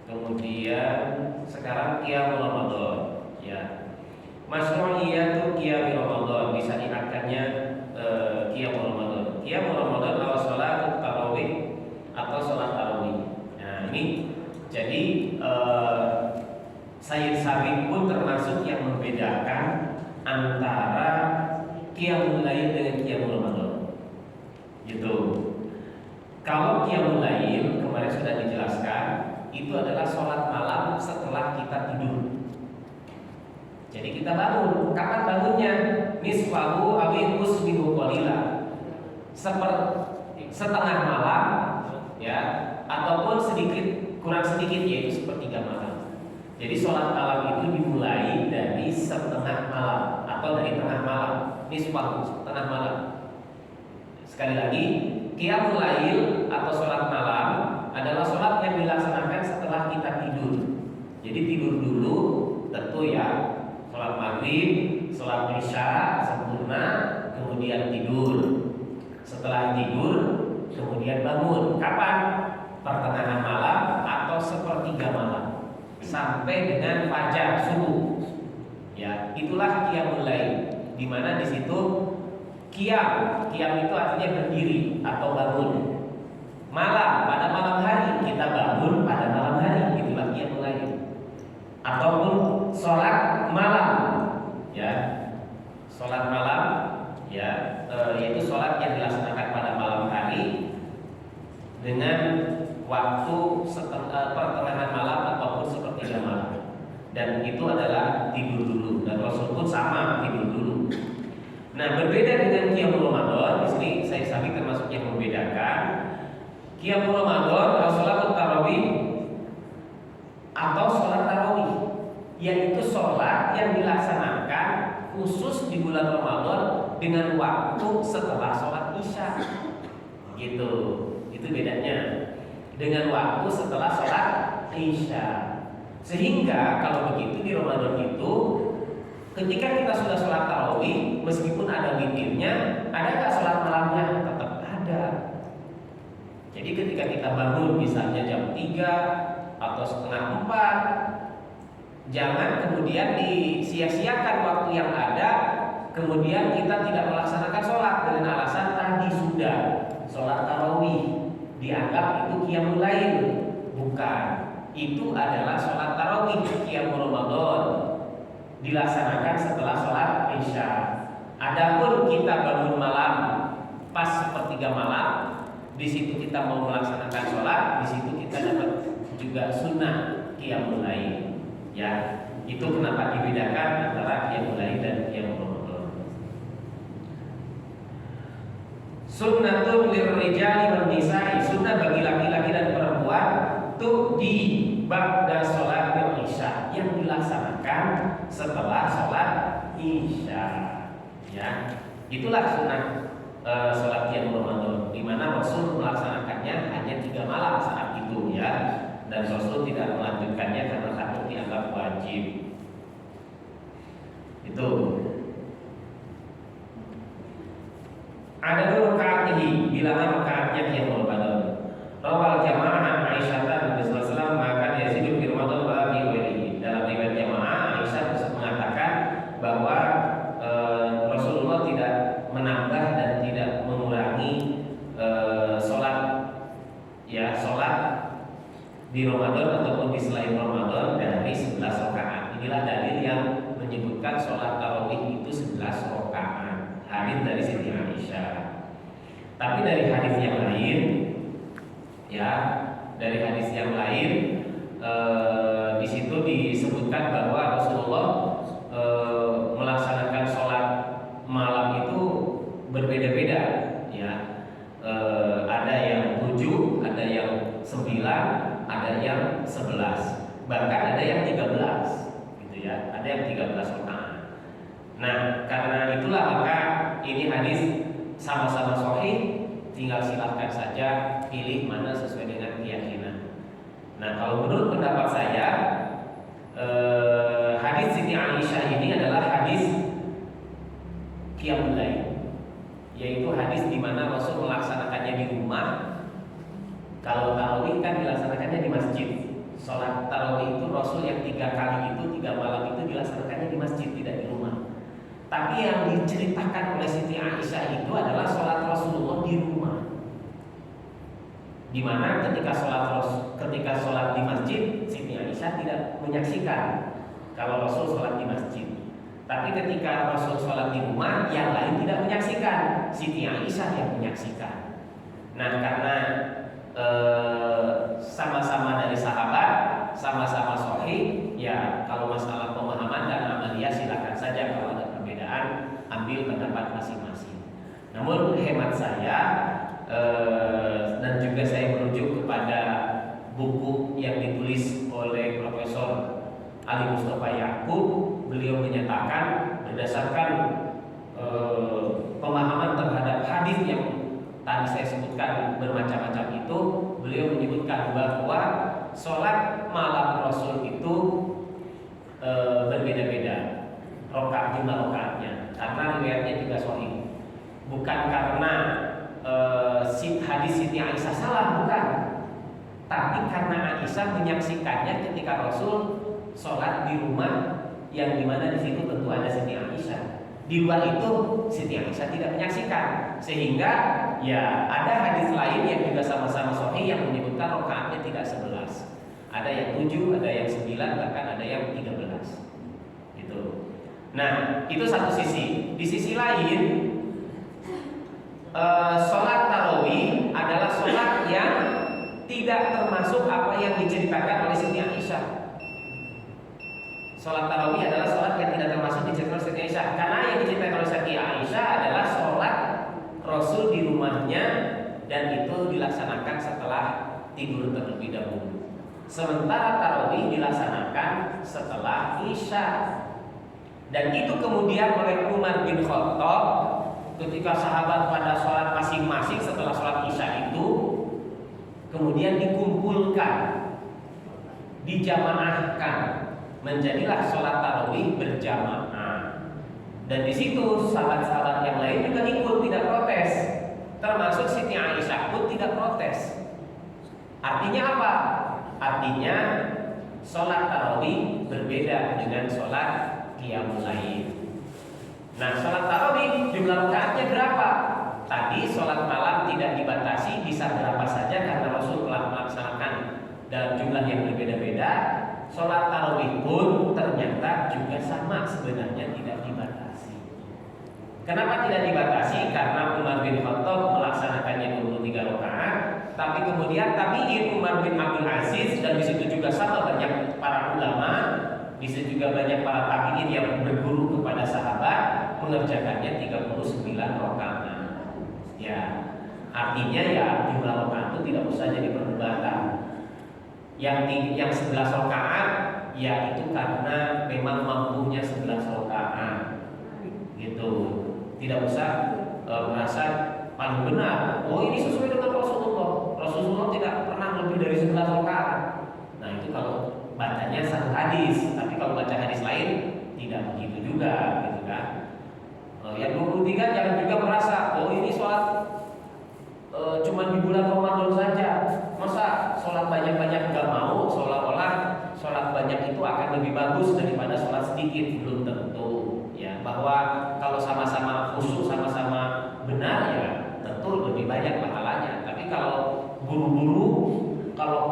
Kemudian sekarang qiyamul Ramadan, ya. Masyru'iyatu qiyamul Ramadan, bisa diartikannya qiyamul Ramadan. Qiyamul Ramadan atau sholat tarawih atau sholat tarawih. Nah, ini jadi Sayyid Sabiq pun termasuk yang membedakan antara qiyamul lail dengan qiyamul Ramadan. Gitu. Kalau qiyamul lail kemarin sudah dijelaskan, itu adalah sholat malam setelah kita tidur. Jadi kita bangun. Kapan bangunnya? Nisfahu awin usmihu qalila. Setengah malam, ya, ataupun kurang sedikit, yaitu sepertiga malam. Jadi sholat malam itu dimulai dari setengah malam atau dari tengah malam. Nisfahu, setengah malam. Sekali lagi, qiyamul lail atau sholat malam adalah sholat yang dilaksanakan setelah kita tidur. Jadi tidur dulu, tentu ya, sholat maghrib, sholat isya sempurna, kemudian tidur. Setelah tidur, kemudian bangun. Kapan? Pertengahan malam atau sepertiga malam, sampai dengan fajar subuh. Ya, itulah qiyamul lail, di mana di situ qiyam itu artinya berdiri atau bangun. Malam, pada malam hari, kita bangun pada malam hari, itulah qiyamul lail. Ataupun sholat malam, ya, sholat malam, ya, yaitu sholat yang dilaksanakan pada malam hari dengan waktu pertengahan malam ataupun sepertiga malam. Dan itu adalah tidur dulu, dan Rasul pun sama, tidur dulu. Nah, berbeda dengan qiyamul Ramadan, di sini saya Sabiq termasuk yang membedakan. Qiyamul Ramadan atau sholat tarawih atau sholat tarawih, yaitu sholat yang dilaksanakan khusus di bulan Ramadan dengan waktu setelah sholat isya. Gitu, itu bedanya dengan waktu setelah sholat isya. Sehingga kalau begitu di Ramadan itu, ketika kita sudah sholat tarawih, meskipun ada witirnya, ada nggak sholat malamnya? Tetap ada. Jadi ketika kita bangun misalnya jam 3 atau setengah 4, jangan kemudian disia-siakan waktu yang ada, kemudian kita tidak melaksanakan sholat dengan alasan tadi sudah sholat tarawih, dianggap itu qiyamul lail. Bukan, itu adalah sholat tarawih, qiyamul Ramadan, dilaksanakan setelah sholat isya. Adapun kita bangun malam pas sepertiga malam, di situ kita mau melaksanakan sholat, di situ kita dapat juga sunnah qiyamul lail. Ya, itu kenapa dibedakan antara qiyamul lail dan qiyamul Ramadan. Sunnatul lirrijali wan nisa'i, sunnah bagi laki-laki dan perempuan tuh di ba'da sholat isya, yang dilaksanakan setelah sholat isya. Ya, itulah sunnah sholat qiyam Ramadan, di mana Rasul melaksanakannya hanya 3 malam saat itu ya, dan Rasul tidak melanjutkannya karena takut dianggap wajib. Itu. Ada 2 rakaat ini, bilangan rakaatnya qiyam Ramadan. Rawal jamaah an Aisyah Nabi sallallahu alaihi wasallam maka yazidu fi Ramadan wa fi ghairihi. Dalam riwayat jamaah Aisyah mengatakan bahwa Rasulullah tidak menambah dan tidak mengurangi sholat di Ramadan ataupun di selain Ramadan dari 11 rakaat. Inilah dalil yang menyebutkan sholat tarawih itu 11 rakaat. Hadis dari Siti Aisyah. Tapi dari hadis yang lain, di situ disebutkan bahwa Rasulullah melaksanakan sholat malam itu berbeda-beda, ya. Ada yang 7, ada yang 9, ada yang 11, bahkan ada yang 13, gitu ya. Ada yang 13 rakaat. Nah, karena itulah maka ini hadis sama-sama sahih, tinggal silahkan saja pilih mana sesuai dengan keyakinan. Nah, kalau menurut pendapat saya, hadis Siti Aisyah ini adalah hadis qiyamul lail, yaitu hadis di mana Rasul melaksanakannya di rumah. Kalau tarawih kan dilaksanakannya di masjid. Sholat tarawih itu Rasul yang 3 kali itu 3 malam itu dilaksanakannya di masjid, tidak di rumah. Tapi yang diceritakan oleh Siti Aisyah itu adalah sholat Rasulullah di rumah, di mana ketika sholat di masjid, Siti Aisyah tidak menyaksikan kalau Rasul sholat di masjid. Tapi ketika Rasul sholat di rumah, yang lain tidak menyaksikan, Siti Aisyah yang menyaksikan. Nah, karena sama-sama dari sahabat, sama-sama sahih, ya kalau masalah pemahaman dan amalia silakan saja, kalau ada perbedaan ambil pendapat masing-masing. Namun hemat saya dan juga saya merujuk kepada buku yang ditulis oleh Profesor Ali Mustafa Yaqub, beliau menyatakan berdasarkan pemahaman terhadap hadis yang tadi saya sebutkan bermacam-macam itu, beliau menyebutkan bahwa sholat malam Rasul itu berbeda-beda jumlah rakaatnya, karena riwayatnya juga sahih. Bukan karena hadis Siti Aisyah salah, bukan, tapi karena Aisyah menyaksikannya ketika Rasul sholat di rumah, yang dimana di situ tentu ada Siti Aisyah. Di luar itu Siti Aisyah tidak menyaksikan, sehingga ya ada hadis lain yang juga sama-sama sahih yang menyebutkan rakaatnya tidak 11. Ada yang 7, ada yang 9, bahkan ada yang 13. Gitu. Nah, itu satu sisi. Di sisi lain, sholat tarawih adalah sholat yang tidak termasuk apa yang diceritakan oleh Siti Aisyah. Sholat tarawih adalah sholat yang tidak termasuk diceritakan oleh Siti Aisyah, karena yang diceritakan oleh Siti Aisyah adalah sholat Rasul di rumahnya, dan itu dilaksanakan setelah tidur terlebih dahulu. Sementara tarawih dilaksanakan setelah Isya, dan itu kemudian oleh Umar bin Khattab ketika sahabat pada sholat masing-masing setelah sholat Isya itu kemudian dikumpulkan, dijamaahkan, menjadilah sholat tarawih berjamaah. Dan di situ sahabat-sahabat yang lain juga ikut, tidak protes, termasuk Siti Aisyah pun tidak protes. Artinya apa? Artinya sholat tarawih berbeda dengan sholat qiyamul lail. Nah, sholat tarawih jumlah rakaatnya berapa? Tadi sholat malam tidak dibatasi, bisa berapa saja karena Rasul telah melaksanakan dalam jumlah yang berbeda-beda. Sholat tarawih pun ternyata juga sama, sebenarnya tidak dibatasi. Kenapa tidak dibatasi? Karena Umar bin Khattab melaksanakannya 23 rakaat, tapi kemudian tabi'in Umar bin Abdul Aziz, dan di situ juga sama banyak para ulama, di situ juga banyak para tabi'in yang berguru kepada sahabat, mengerjakannya 39 rakaat. Ya, artinya ya jumlah rakaat itu tidak usah jadi perdebatan. Yang 11 rakaat ya itu karena memang mampunya 11 rakaat, gitu. Tidak usah merasa paling benar. Oh ini sesuai dengan Rasulullah. Rasulullah tidak pernah lebih dari 11 rakaat. Nah itu kalau bacanya satu hadis, tapi kalau baca hadis lain tidak begitu juga, gitu kan? Yang 23 jangan juga merasa, oh ini sholat cuma di bulan Ramadan saja. Masa sholat banyak-banyak nggak mau, seolah-olah sholat banyak itu akan lebih bagus daripada sholat sedikit. Belum tentu ya, bahwa kalau sama-sama khusyuk, sama-sama benar ya tentu lebih banyak pahalanya. Tapi kalau buru-buru, kalau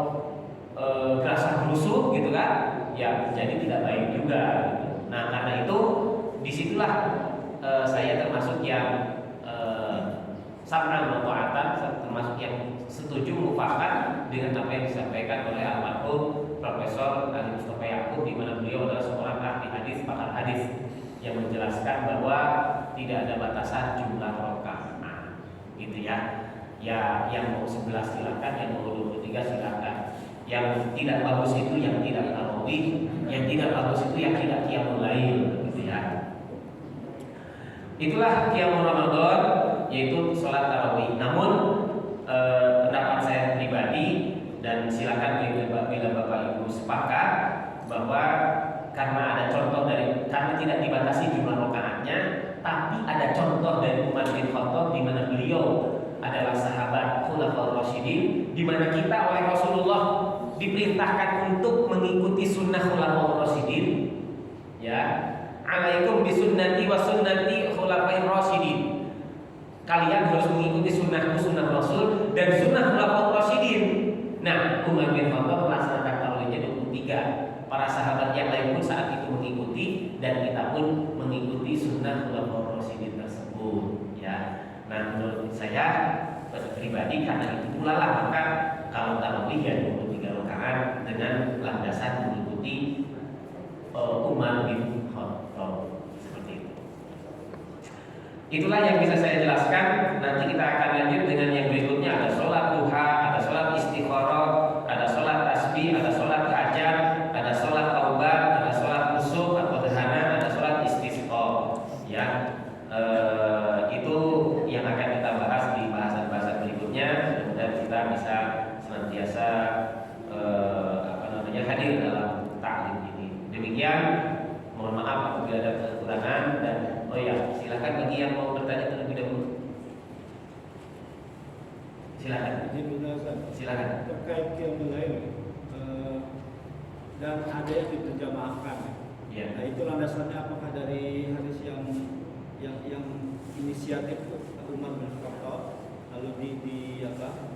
gerasa gerusuk gitu kan, ya jadi tidak baik juga gitu. Nah karena itu disitulah saya termasuk yang sam'an wa ta'atan, termasuk yang setuju mufakat dengan apa yang disampaikan oleh almarhum Profesor Ali Mustafa Yaqub, di mana beliau adalah seorang ahli hadis, pakar hadis yang menjelaskan bahwa tidak ada batasan jumlah rakaat. Nah, gitu ya. Ya, yang mau 11 silakan, yang mau 23 silakan. Yang tidak bagus itu yang tidak tarawih, yang tidak bagus itu yang tidak qiyamul lail, gitu ya. Itulah qiyamul Ramadan, yaitu sholat tarawih. Namun pendapat saya pribadi, dan silakan bila Bapak Ibu sepakat, bahwa karena ada contoh karena tidak dibatasi jumlah rakaatnya, tapi ada contoh dari Umar bin Khattab di mana beliau adalah sahabat Khulafaur Rasyidin, di mana kita oleh Rasulullah diperintahkan untuk mengikuti sunnah Khulafaur Rasyidin, ya. Alaikum bisunnati wa sunnati khulafair rasyidin. Kalian harus mengikuti sunnahku, sunnah Rasul, dan sunnah khulafaur rasyidin. Nah, Umar bin Khattab melaksanakan tarawihnya 23. Para sahabat yang lain pun saat itu mengikuti, dan kita pun mengikuti sunnah khulafaur rasyidin tersebut, ya. Nah, menurut saya pribadi karena itu pula lah, maka kalau tarawih ya 23 rakaat dengan landasan mengikuti Umar bin Khattab, seperti itu. Itulah yang bisa saya jelaskan. Nanti kita akan lanjut dengan yang berikutnya. Ada sholat duha, ada sholat istikharah, ada sholat tasbih, ada sholat hajat, ada sholat taubat, ada sholat kusuf atau gerhana, ada sholat istisqa. Ya, itu yang akan kita bahas di bahasan-bahasan berikutnya. Dan kita bisa senantiasa hadir dalam taklim ini. Demikian. Mohon maaf apabila ada kekurangan, dan oh ya, silakan bagi yang mau bertanya terlebih dahulu. Silakan. Silakan.
Terkait qiyamul lail dan ada yang diterjemahkan. Ya. Nah, itu landasannya apakah dari hadis yang inisiatif Umar bin Khattab lalu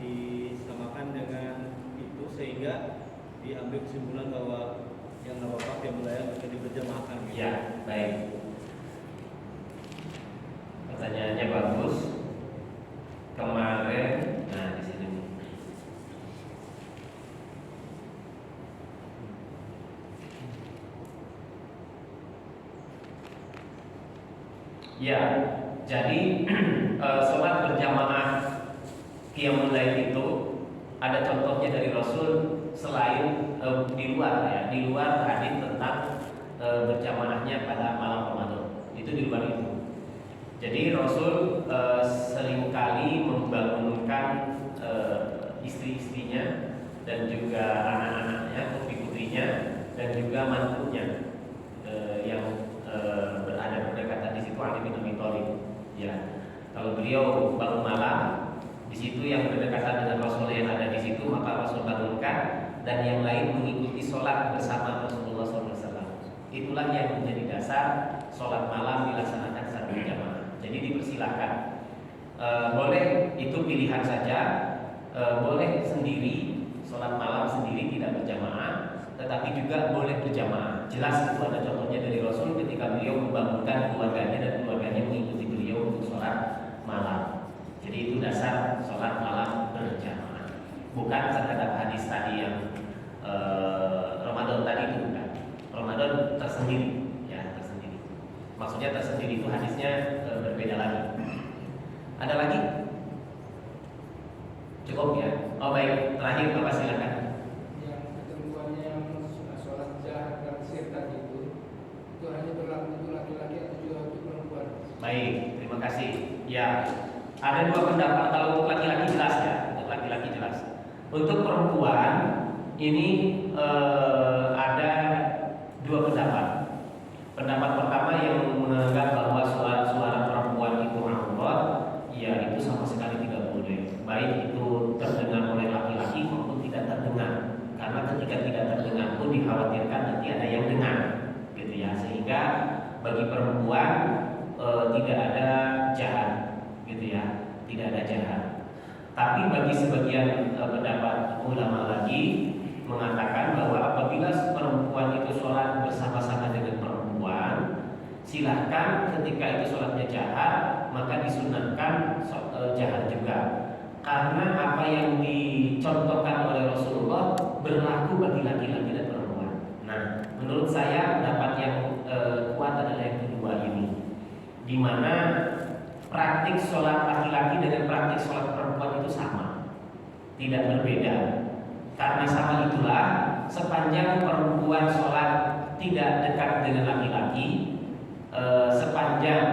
disamakan dengan itu sehingga diambil kesimpulan bahwa yang apa-apa yang mulai bisa diberjamaahkan.
Ya, baik. Pertanyaannya bagus. Kemarin, nah di sini. Ya, jadi sholat berjamaah qiyamul lail itu ada contohnya dari Rasul selain di luar hadis tentang berjamaahnya pada malam Ramadan. Itu di luar itu. Jadi Rasul seringkali membangunkan istri-istrinya dan juga anak-anaknya, putri-putrinya, dan juga mantunya yang berada berdekatan di situ, Ali bin Abi Thalib. Ya, kalau beliau bangun malam, di situ yang berdekatan dengan Rasul yang ada di situ, maka Rasul bangunkan, dan yang lain mengikuti sholat bersama Rasulullah SAW. Itulah yang menjadi dasar sholat malam dilaksanakan secara berjamaah. Jadi dipersilakan. Boleh itu pilihan saja, boleh sendiri sholat malam sendiri tidak berjamaah, tetapi juga boleh berjamaah. Jelas itu ada contohnya dari Rasul ketika beliau membangunkan keluarganya dan keluarganya mengikuti beliau untuk sholat malam. Jadi itu dasar sholat malam berjamaah. Bukan terhadap hadis tadi yang Ramadan tadi itu bukan. Ramadan tersendiri, ya tersendiri. Maksudnya tersendiri itu hadisnya berbeda lagi. Ada lagi? Cukup ya. Oh baik, terakhir Bapak silakan.
Yang ketentuannya yang sholat jahat dan sir tadi itu hanya berlaku untuk laki-laki atau juga untuk perempuan?
Baik. Baik, terima kasih. Ya, ada dua pendapat. Kalau untuk laki-laki jelas ya, untuk laki-laki jelas. Untuk perempuan ini ada dua pendapat. Pendapat pertama yang menganggap bahwa suara perempuan itu aurat, ya itu sama sekali tidak boleh. Baik itu terdengar oleh laki-laki maupun tidak terdengar. Karena ketika tidak terdengar pun dikhawatirkan nanti ada yang dengar, gitu ya. Sehingga bagi perempuan tidak ada jahat, gitu ya, tidak ada jahat. Tapi bagi sebagian pendapat ulama lagi mengatakan bahwa apabila perempuan itu sholat bersama-sama dengan perempuan, silahkan ketika itu sholatnya jahat, maka disunahkan jahat juga. Karena apa yang dicontohkan oleh Rasulullah berlaku bagi laki-laki dan perempuan. Nah, menurut saya pendapat yang kuat adalah yang kedua ini, di mana praktik sholat laki-laki dengan praktik sholat perempuan itu sama, tidak berbeda. Karena sama itulah, sepanjang perempuan sholat tidak dekat dengan laki-laki, sepanjang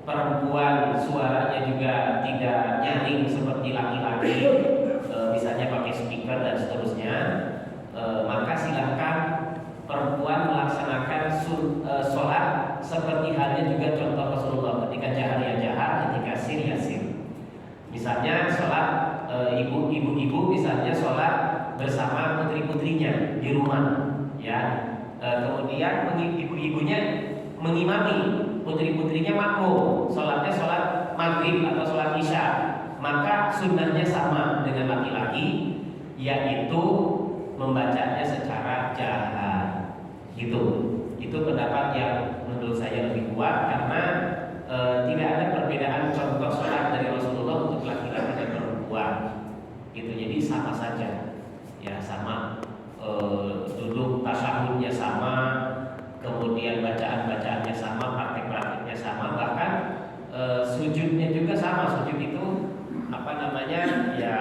perempuan suaranya juga tidak nyaring seperti laki-laki, misalnya pakai speaker dan seterusnya, maka silahkan perempuan melaksanakan sholat seperti halnya juga contoh Rasulullah ketika jahar ya jahar, ketika sir ya sir. Misalnya sholat ibu-ibu misalnya sholat bersama putri-putrinya di rumah, ya. Kemudian ibu-ibunya mengimami, putri-putrinya makmum, sholatnya sholat maghrib atau sholat isya, maka sunnahnya sama dengan laki-laki, yaitu membacanya secara jahar. Gitu. Itu pendapat yang menurut saya lebih kuat karena tidak ada perbedaan contoh sholat dari Rasulullah untuk laki-laki dan perempuan. Gitu. Jadi sama saja, ya sama. Duduk tasyahudnya sama, kemudian bacaan-bacaannya sama, praktik-praktiknya sama, bahkan sujudnya juga sama. Sujud itu apa namanya? Ya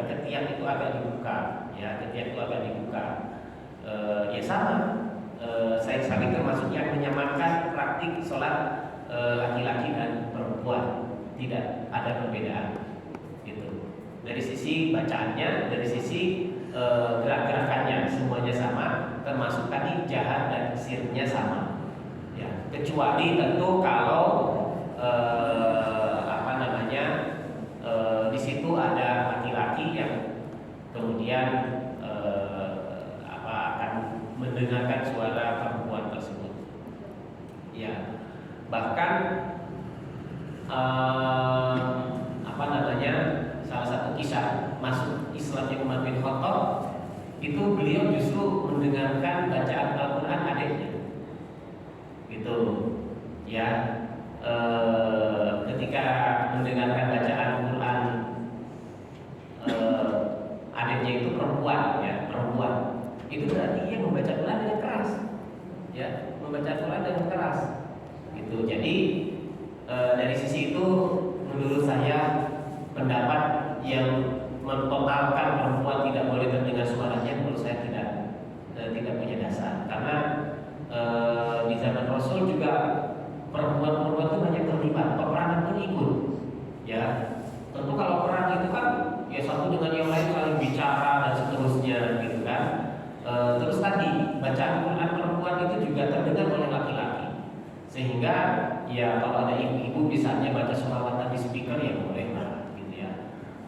ketiak itu agak dibuka, ya ketiak itu agak dibuka. Ya sama. Saya termasuk yang menyamakan praktik sholat laki-laki dan perempuan, tidak ada perbedaan. Gitu. Dari sisi bacaannya, dari sisi gerak-gerakannya semuanya sama, termasuk tadi jahar dan sirnya sama, ya. Kecuali tentu kalau apa namanya di situ ada laki-laki yang kemudian akan mendengarkan suara perempuan tersebut, ya. Bahkan apa namanya salah satu kisah masuk Islamnya Umar bin Khattab itu beliau justru mendengarkan bacaan Al-Quran adiknya, gitu, ya. Ketika mendengarkan bacaan Al-Quran adiknya itu perempuan, ya perempuan, itu berarti dia membaca Quran dengan keras, ya membaca Quran dengan keras, gitu. Jadi dari sisi itu menurut saya pendapat yang mentotalkan perempuan tidak boleh terdengar suaranya menurut saya tidak punya dasar, karena di zaman Rasul juga perempuan-perempuan itu banyak terlibat, peperangan pun ikut, ya. Tentu kalau perang itu kan ya satu dengan yang lain saling bicara dan seterusnya, gitu kan. Terus tadi bacaan Quran perempuan itu juga terdengar oleh laki-laki, sehingga ya kalau ada ibu-ibu misalnya baca sholawatan di speaker ya boleh lah.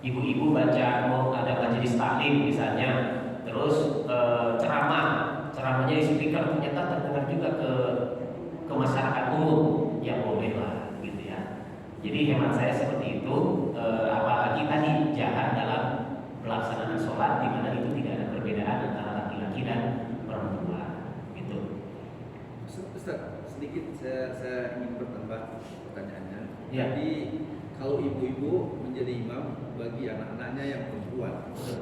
Ibu-ibu mau ada majelis taklim misalnya, terus ceramahnya di speaker ternyata terdengar juga ke masyarakat umum, ya boleh lah, gitu ya. Jadi hemat saya seperti itu. Apalagi tadi jahat dalam pelaksanaan sholat, di mana itu tidak ada perbedaan antara laki-laki dan perempuan, gitu.
Ustaz, sedikit saya ingin bertambah pertanyaannya.
Ya.
Jadi kalau ibu-ibu menjadi imam bagi anak-anaknya yang perempuan,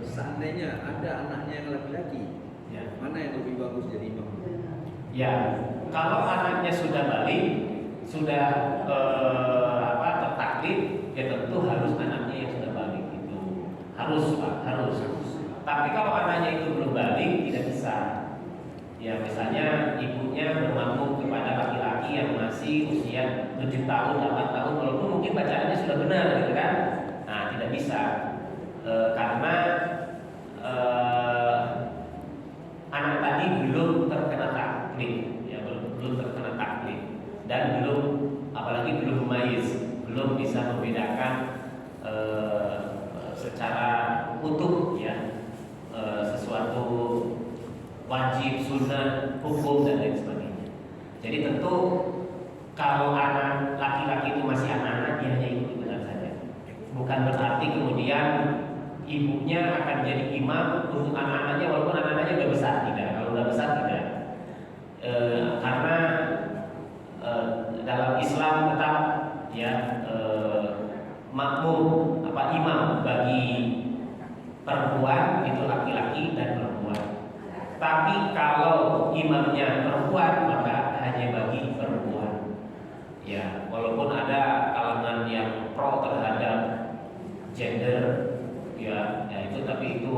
seandainya ada anaknya yang laki-laki,
Ya.
mana yang lebih bagus jadi imam?
Ya, kalau anaknya sudah balik, sudah tertaklif, ya tentu harus anaknya yang sudah balik itu harus, Pak, harus. Tapi kalau anaknya itu belum balik tidak bisa. Ya misalnya ibunya bermakmum kepada laki-laki yang masih masih usia 7 tahun, 8 tahun, walaupun mungkin bacaannya sudah benar gitu kan. Nah, tidak bisa karena anak tadi belum terkena taklid, ya belum terkena taklid dan belum, apalagi belum mumayyiz, belum bisa membedakan secara utuh ya sesuatu wajib, sunnah, hukum dan lain sebagainya. Jadi tentu kalau anak laki-laki itu masih anak-anak, dia hanya ikut-ikutan saja. Bukan berarti kemudian ibunya akan jadi imam untuk anak-anaknya walaupun anak-anaknya udah besar, tidak. Kalau udah besar tidak. Karena dalam Islam tetap ya makmum imam bagi perempuan itu laki-laki dan perempuan. Tapi kalau imamnya perempuan maka hanya bagi perempuan. Ya, walaupun ada kalangan yang pro terhadap gender ya itu, tapi itu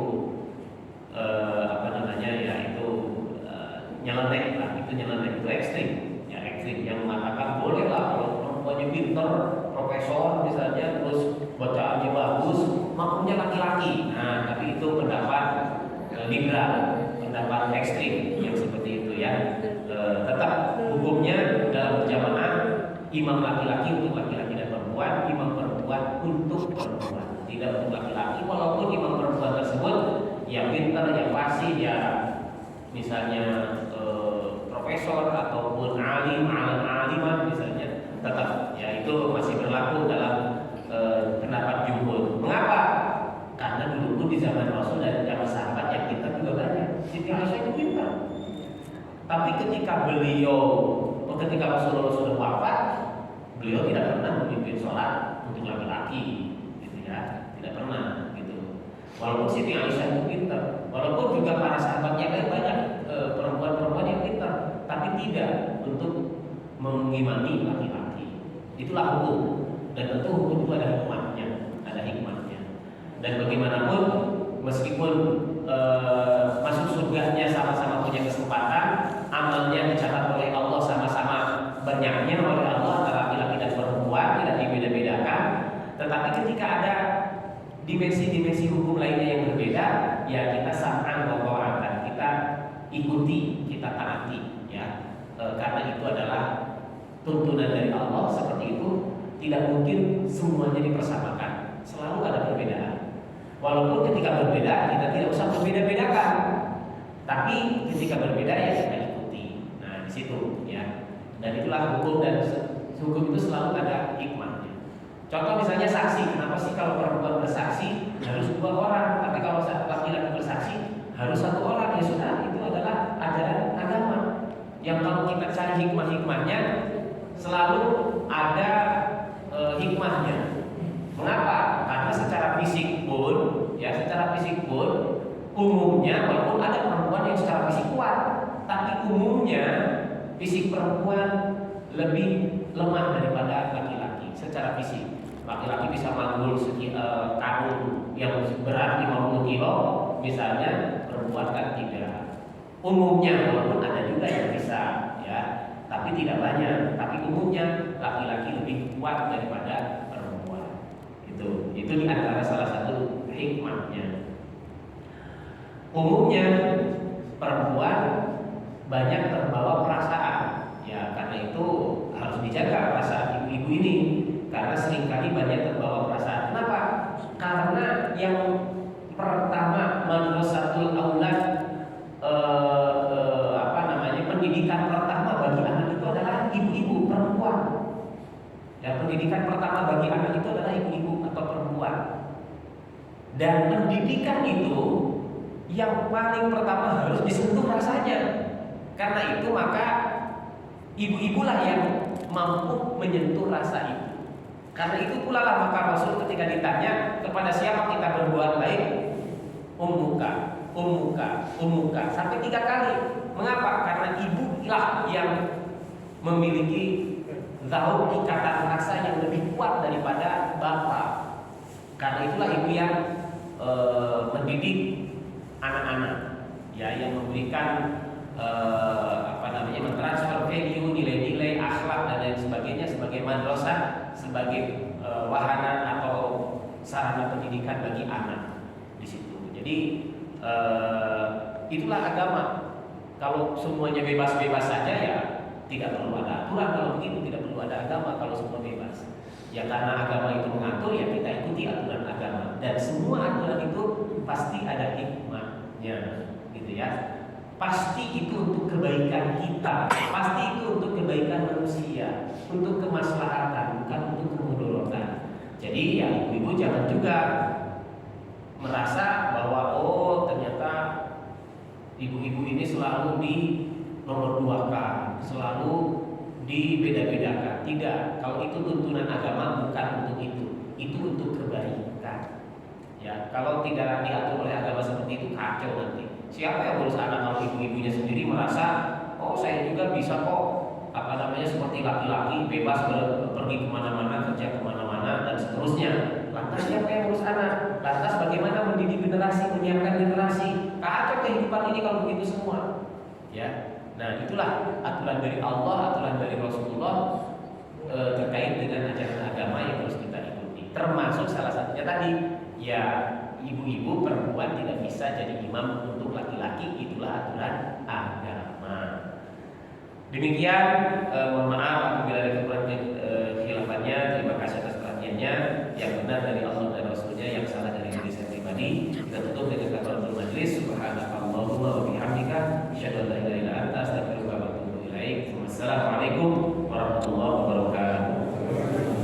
nyeleneh lah, itu nyeleneh, itu ekstrim, ya ekstrim yang mengatakan boleh lah kalau perempuannya pinter, profesor misalnya, terus bacaannya bagus, makmumnya laki-laki. Nah, tapi itu pendapat liberal, pendapat ekstrim yang seperti itu ya. Tetap hukumnya dalam berjamaah imam laki-laki untuk laki-laki dan perempuan, imam perempuan untuk perempuan, tidak untuk laki-laki. Walaupun imam perempuan tersebut yang pintar, yang fasih, ya misalnya profesor ataupun alimah misalnya, tetap ya itu masih berlaku dalam pendapat jumhur. Mengapa? Karena dulu di zaman Rasul dan zaman sahabat yang pintar juga banyak. Siti Aisyah itu pintar. Tapi ketika Rasulullah sudah wafat, beliau tidak pernah memimpin sholat untuk laki-laki, gitu ya, tidak pernah gitu. Walaupun Siti Aisyah itu pintar, walaupun juga para sahabatnya lain banyak perempuan-perempuan yang pintar, tapi tidak untuk mengimami laki-laki. Itulah hukum, dan tentu hukum itu ada hikmahnya, Dan bagaimanapun, meskipun masuk surganya sama-sama punya kesempatan, amalnya dicatat oleh Allah sama-sama banyaknya oleh Allah antara laki-laki dan perempuan, tidak dibeda-bedakan. Tetapi ketika ada dimensi-dimensi hukum lainnya yang berbeda, ya kita sam'an wa ta'atan, kita ikuti, kita taati, ya. Karena itu adalah tuntunan dari Allah seperti itu. Tidak mungkin semuanya dipersamakan, selalu ada perbedaan. Walaupun ketika berbeda kita tidak usah berbeda-bedakan, tapi ketika berbeda ya kita ikuti. Nah di situ ya. Dan itulah hukum, dan hukum itu selalu ada hikmahnya. Contoh misalnya saksi, kenapa sih kalau perempuan bersaksi harus 2 orang, tapi kalau laki-laki bersaksi harus 1 orang? Ya sudah, itu adalah ajaran agama yang kalau kita cari hikmah-hikmahnya selalu ada hikmahnya. Mengapa? Karena secara fisik pun umumnya, walaupun ada perempuan yang secara fisik kuat, tapi umumnya fisik perempuan lebih lemah daripada laki-laki secara fisik. Laki-laki bisa manggul karung yang berat 50 kilo misalnya, perempuan kan tidak. Umumnya, walaupun ada juga yang bisa ya, tapi tidak banyak. Tapi umumnya laki-laki lebih kuat daripada perempuan. Itu di antara salah satu hikmahnya. Umumnya perempuan banyak terbawa perasaan, ya karena itu harus dijaga perasaan ibu-ibu ini, karena seringkali banyak terbawa perasaan. Kenapa? Karena yang pertama, madrasatul aulad, pendidikan pertama bagi anak itu adalah ibu-ibu perempuan. Ya, pendidikan pertama bagi anak itu adalah ibu-ibu atau perempuan. Dan pendidikan itu yang paling pertama harus disentuh rasanya. Karena itu maka ibu-ibulah yang mampu menyentuh rasa itu. Karena itu pula lah maka Rasul ketika ditanya kepada siapa kita berbuat baik, ummuka sampai 3 kali. Mengapa? Karena ibulah yang memiliki zauk, ikatan rasa yang lebih kuat daripada bapak. Karena itulah ibu yang mendidik anak-anak, ya, yang memberikan mentransfer value, nilai-nilai akhlak dan lain sebagainya sebagai madrasah, sebagai wahana atau sarana pendidikan bagi anak di situ. Jadi itulah agama. Kalau semuanya bebas-bebas saja ya tidak perlu ada aturan. Kalau begitu tidak perlu ada agama kalau semua bebas. Ya karena agama itu mengatur ya kita ikuti aturan agama. Dan semua aturan itu pasti ada hikmahnya, gitu ya. Pasti itu untuk kebaikan kita, pasti itu untuk kebaikan manusia, untuk kemaslahatan, bukan untuk kemudorotan. Jadi ya ibu-ibu jangan juga merasa bahwa oh ternyata ibu-ibu ini selalu di nomor duakan, selalu dibeda-bedakan. Tidak, kalau itu tuntunan agama bukan untuk itu untuk kebaikan. Ya, kalau tidak diatur oleh agama seperti itu kacau nanti. Siapa yang urus anak kalau ibu-ibunya sendiri merasa oh saya juga bisa kok seperti laki-laki bebas pergi kemana-mana, kerja kemana-mana dan seterusnya. Lantas siapa yang urus anak? Lantas bagaimana mendidik generasi, menyiapkan generasi? Kacau kehidupan ini kalau begitu semua. Ya, nah itulah aturan dari Allah, aturan dari Rasulullah terkait dengan ajaran agama yang harus kita ikuti. Termasuk salah satunya tadi, ya ibu-ibu perempuan tidak bisa jadi imam untuk laki-laki, itulah aturan agama. Demikian, mohon maaf apabila ada kekurangan khilafahnya. Terima kasih atas perhatiannya. Yang benar dari Allah dan Rasul.